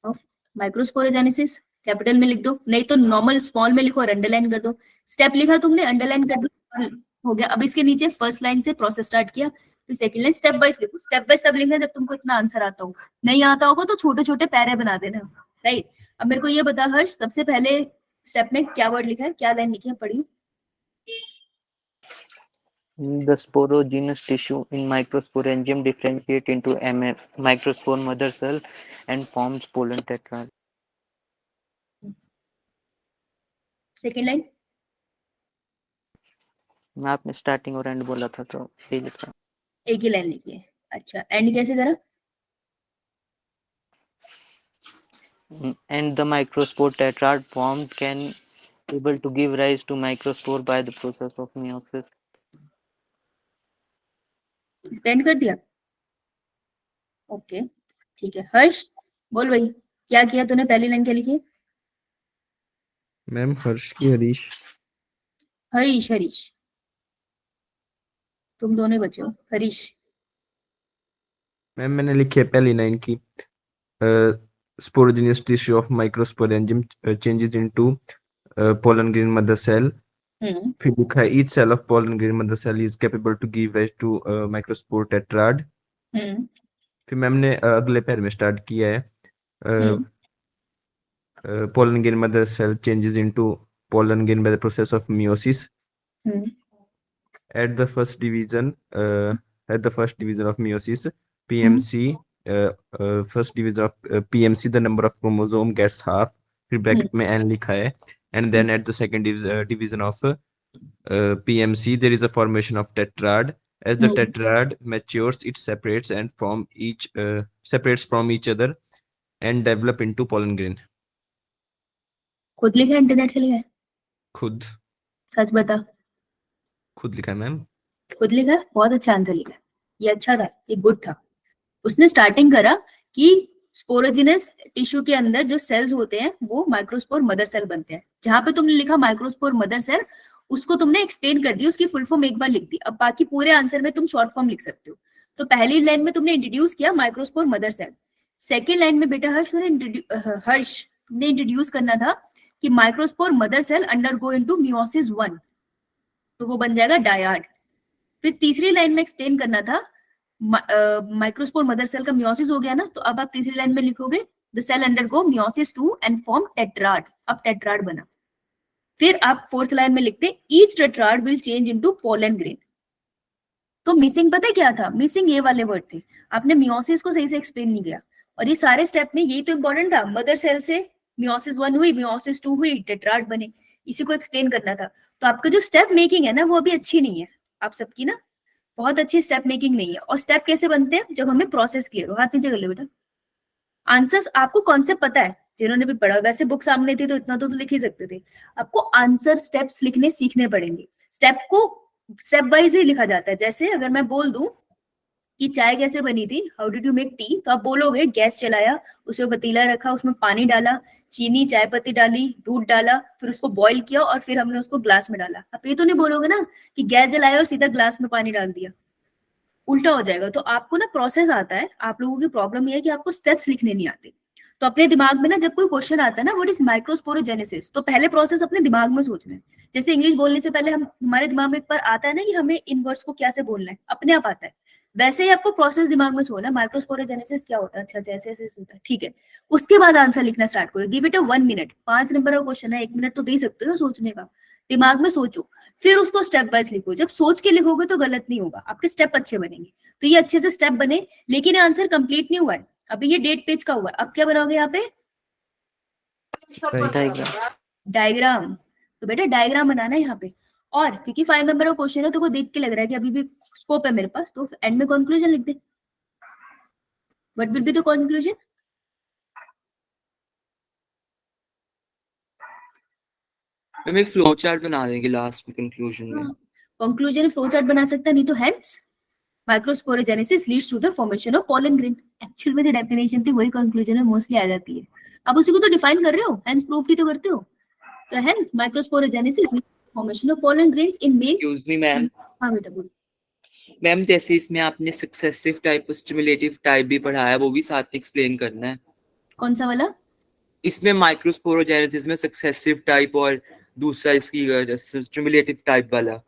ऑफ माइक्रोस्पोरोजेनेसिस, कैपिटल में लिख दो, नहीं तो नॉर्मल स्मॉल में लिखो और अंडरलाइन कर दो। स्टेप लिखा तुमने, अंडरलाइन कर दो, हो गया। अब इसके नीचे फर्स्ट लाइन से प्रोसेस स्टार्ट किया, फिर सेकंड लाइन स्टेप बाय लिखो। स्टेप बाय स्टेप लिखना जब तुमको इतना आंसर आता हो, नहीं आता होगा तो छोटे छोटे पैरे बना देना, राइट। अब मेरे को ये बता हर्ष, सबसे पहले स्टेप में क्या वर्ड लिखा है, क्या लाइन लिखी है, पढ़ियो। The sporogenous tissue in microsporangium differentiate into microspore mother cell and forms pollen tetrad. Second line मैं आपने स्टार्टिंग और एंड बोला था तो यही लिखा। एक ही लाइन लिखी है। अच्छा, एंड कैसे करा? And the microspore tetrad formed can able to give rise to microspore by the process of meiosis. Spend कर दिया, ओके ठीक है। हर्ष बोल भाई, क्या किया तूने? पहली लाइन क्या लिखी? मैम हर्ष की हरीश। हरीश, हरीश तुम दोनों बचे हो। हरीश मैम मैंने लिखी है पहली लाइन की, sporogenous tissue of microsporangium changes into pollen grain mother cell. फिर लिखा है each cell of pollen grain mother cell is capable to give rise to microspore tetrad. फिर मैम ने अगले पैर में स्टार्ट किया है pollen grain mother cell changes into pollen grain by the process of meiosis. At the first division of meiosis, PMC, first division of PMC, the number of chromosome gets half. फिर bracket में n लिखा है, and then at the second division of PMC, there is a formation of tetrad. As the tetrad matures, it separates from each other and develop into pollen grain. खुद लिखा है internet से लिखा है? खुद। सच बता। खुद लिखा है मैम। खुद लिखा है, बहुत अच्छा आंसर लिखा है, ये अच्छा था, ये गुड था। उसने स्टार्टिंग करा कि स्पोरोजिनस टिश्यू के अंदर जो सेल्स होते हैं वो माइक्रोस्पोर मदर सेल बनते हैं। जहां पे तुमने लिखा माइक्रोस्पोर मदर सेल, उसको तुमने एक्सप्लेन कर दिया, उसकी फुल फॉर्म एक बार लिख दी। अब बाकी पूरे आंसर में तुम शॉर्ट फॉर्म लिख सकते हो। तो पहली लाइन में तुमने इंट्रोड्यूस किया microspore mother cell. Second line में बेटा हर्ष तुमने इंट्रोड्यूस करना था कि microspore mother cell undergo into meiosis 1, तो वो बन जाएगा डायाड। फिर तीसरी लाइन में एक्सप्लेन करना था माइक्रोस्पोर मदर सेल का मियोसिस हो गया ना, तो अब आप तीसरी लाइन में लिखोगे the cell undergo meiosis 2 and form tetrad, अब टेट्राड बना। फिर आप फोर्थ लाइन में लिखते each tetrad will change into pollen grain. तो मिसिंग पता है क्या था? मिसिंग ये वाले वर्ड थे, आपने मियोसिस को सही से एक्सप्लेन नहीं किया। और ये सारे स्टेप में यही तो इंपॉर्टेंट था, मदर सेल से मियोसिस 1 हुई, मियोसिस 2 हुई, टेट्राड बने, इसी को एक्सप्लेन करना था। तो आपका जो स्टेप मेकिंग है ना वो अभी अच्छी नहीं है, आप सबकी ना बहुत अच्छी स्टेप मेकिंग नहीं है। और स्टेप कैसे बनते हैं? जब हमें प्रोसेस किया। तो हाथ नीचे कर ले बेटा। आंसर्स आपको कॉन्सेप्ट पता है जिन्होंने भी पढ़ा, वैसे बुक सामने थी तो इतना तो लिख ही सकते थे। आपको आंसर स्टेप्स लिखने सीखने पड़ेंगे। स्टेप को स्टेप वाइज ही लिखा जाता है। जैसे अगर मैं बोल दूं कि चाय कैसे बनी थी, how did you make tea, तो आप बोलोगे गैस चलाया, उसमें पतीला रखा, उसमें पानी डाला, चीनी चाय पत्ती डाली, दूध डाला, फिर उसको बॉईल किया और फिर हमने उसको ग्लास में डाला। आप ये तो नहीं बोलोगे ना कि गैस जलाया और सीधा ग्लास में पानी डाल दिया, उल्टा हो जाएगा। तो आपको ना प्रोसेस आता है। आप लोगों की प्रॉब्लम ये है कि आपको स्टेप्स लिखने नहीं आते। तो अपने दिमाग में ना जब कोई क्वेश्चन आता है ना व्हाट इज माइक्रोस्पोरोजेनेसिस, तो पहले प्रोसेस अपने दिमाग में सोचना है। जैसे इंग्लिश बोलने से पहले हमारे दिमाग में एक बार आता है ना कि हमें इन वर्ड्स को क्या से बोलना है, अपने आप आता है। वैसे ही आपको प्रोसेस दिमाग में सोचना है, माइक्रोस्पोरोजेनेसिस क्या होता है, अच्छा जैसे ऐसे होता है, ठीक है। उसके बाद आंसर लिखना स्टार्ट करो। Give it a 1 minute, 5 number का क्वेश्चन है, 1 मिनट तो दे सकते हो ना सोचने का। दिमाग में सोचो, फिर उसको स्टेप वाइज लिखो। जब सोच के लिखोगे तो गलत नहीं होगा, आपके स्टेप अच्छे बनेंगे। तो ये अच्छे से स्टेप बने, लेकिन आंसर कंप्लीट नहीं हुआ है अभी, ये डेट पेज का हुआ है। अब क्या बनाओगे यहाँ पे? डायग्राम। तो बेटा डायग्राम बनाना है यहाँ पे। और क्योंकि 5 नंबर का क्वेश्चन है तो वो देख के लग रहा है कि अभी भी स्कोप है मेरे पास, तो एंड में कंक्लूजन लिख दे। What will be the conclusion? Ma'am एक फ्लो चार्ट बना देंगे लास्ट में कंक्लूजन में। कंक्लूजन फ्लो चार्ट बना सकता नहीं तो hence microsporogenesis leads to the formation of pollen grain. Actual में जो डेफिनेशन थी वही कंक्लूजन में मोस्टली आ जाती है। अब उसी को तो डिफाइन कर रहे हो, हेंस प्रूफ ही तो करते हो। तो hence microsporogenesis formation of pollen grains in male. Excuse me ma'am. हां बेटा बोल। मैम जैसे इसमें आपने सक्सेसिव टाइप और स्टिमुलेटिव टाइप भी पढ़ाया, वो भी साथ एक्सप्लेन करना है। कौन सा वाला? इसमें माइक्रोस्पोरोजेनेसिस में सक्सेसिव टाइप और दूसरा इसकी स्टिमुलेटिव टाइप वाला।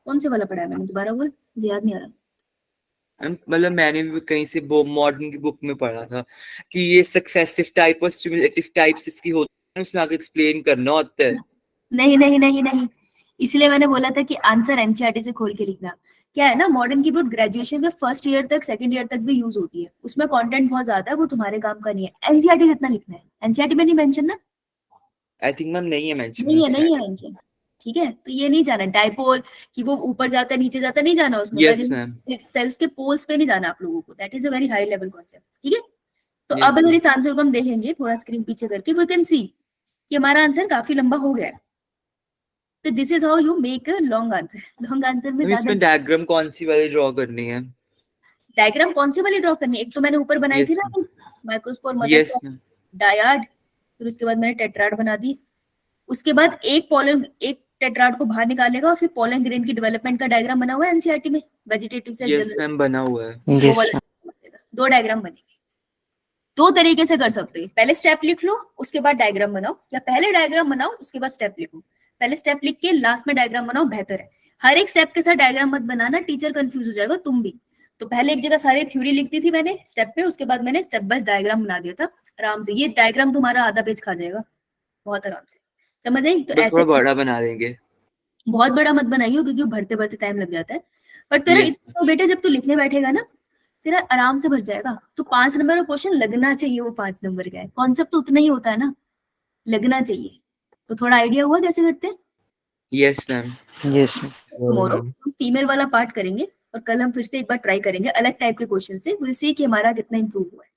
कौन से वाला पढ़ा है मैंने, दोबारा बोल, याद नहीं आ रहा। मतलब मैंने भी कहीं से मॉडर्न की बुक में पढ़ा था कि ये सक्सेसिव टाइप और स्टिमुलेटिव टाइप्स इसकी होती है, उसमें आगे एक्सप्लेन करना होता है। नहीं नहीं नहीं नहीं, इसलिए मैंने बोला था कि आंसर एनसीईआरटी से खोल के लिखना। क्या है ना, मॉडर्न की बुक ग्रेजुएशन में फर्स्ट ईयर तक सेकंड ईयर तक भी यूज होती है, उसमें कंटेंट बहुत ज्यादा है, वो तुम्हारे काम का नहीं है। एनसीईआरटी जितना लिखना है, एनसीईआरटी में नहीं मेंशन ना। आई थिंक मैम नहीं है मेंशन। नहीं है मेंशन, ठीक है। तो ये नहीं जाना डाइपोल कि वो ऊपर जाता है नीचे जाता है, नहीं जाना उसमें। Yes ma'am. सेल्स के पोल्स पे नहीं जाना आप लोगों को, that is a very high level concept, ठीक है। तो Yes, अब अगर ma'am. इस आंसर को हम देखेंगे थोड़ा स्क्रीन पीछे करके, वी कैन सी कि हमारा आंसर काफी लंबा हो गया है। तो this is how you make a long answer. Long answer में इसमें डायग्राम कौन सी वाली ड्रॉ करनी है? डायग्राम कौन सी वाली ड्रॉ करनी है? एक तो मैंने ऊपर बनाई थी ना microspore mother yes cell, ma'am. Dyad, फिर उसके बाद मैंने टेट्राड बना दी। उसके बाद एक टेट्राड को बाहर निकालेगा और फिर पोलन ग्रेन की डेवलपमेंट का डायग्राम बना हुआ है एनसीईआरटी में, वेजिटेटिव सेल। यस मैम बना हुआ है। वो वाला 2 डायग्राम बनेंगे। 2 तरीके से कर सकते हो, पहले स्टेप लिख लो उसके बाद डायग्राम बनाओ, या पहले डायग्राम बनाओ उसके बाद स्टेप लिखो। पहले स्टेप लिख के लास्ट में डायग्राम बनाओ, बेहतर है। हर एक स्टेप के साथ डायग्राम मत बनाना, टीचर कंफ्यूज हो जाएगा, तुम भी। तो पहले एक जगह सारी थ्योरी लिख दी थी मैंने स्टेप पे, उसके बाद मैंने स्टेप बाय डायग्राम बना दिया था आराम से। ये डायग्राम तुम्हारा आधा पेज खा जाएगा बहुत आराम से, समझ आई? तो ऐसे थोड़ा बड़ा बना देंगे। बहुत बड़ा मत बनाइयो क्योंकि भरते भरते टाइम लग जाता है। पर तेरा इतना बेटे जब तू लिखने बैठेगा ना तेरा आराम से भर जाएगा। तो 5 नंबर का क्वेश्चन लगना चाहिए, वो 5 नंबर का है, कॉन्सेप्ट तो उतना ही होता है ना, लगना चाहिए। तो थोड़ा आइडिया हुआ कैसे करते हैं? Yes ma'am. Yes tomorrow female वाला पार्ट करेंगे और कल हम फिर से एक बार ट्राई करेंगे अलग टाइप के क्वेश्चन से, विल सी कि हमारा कितना इंप्रूव हुआ है।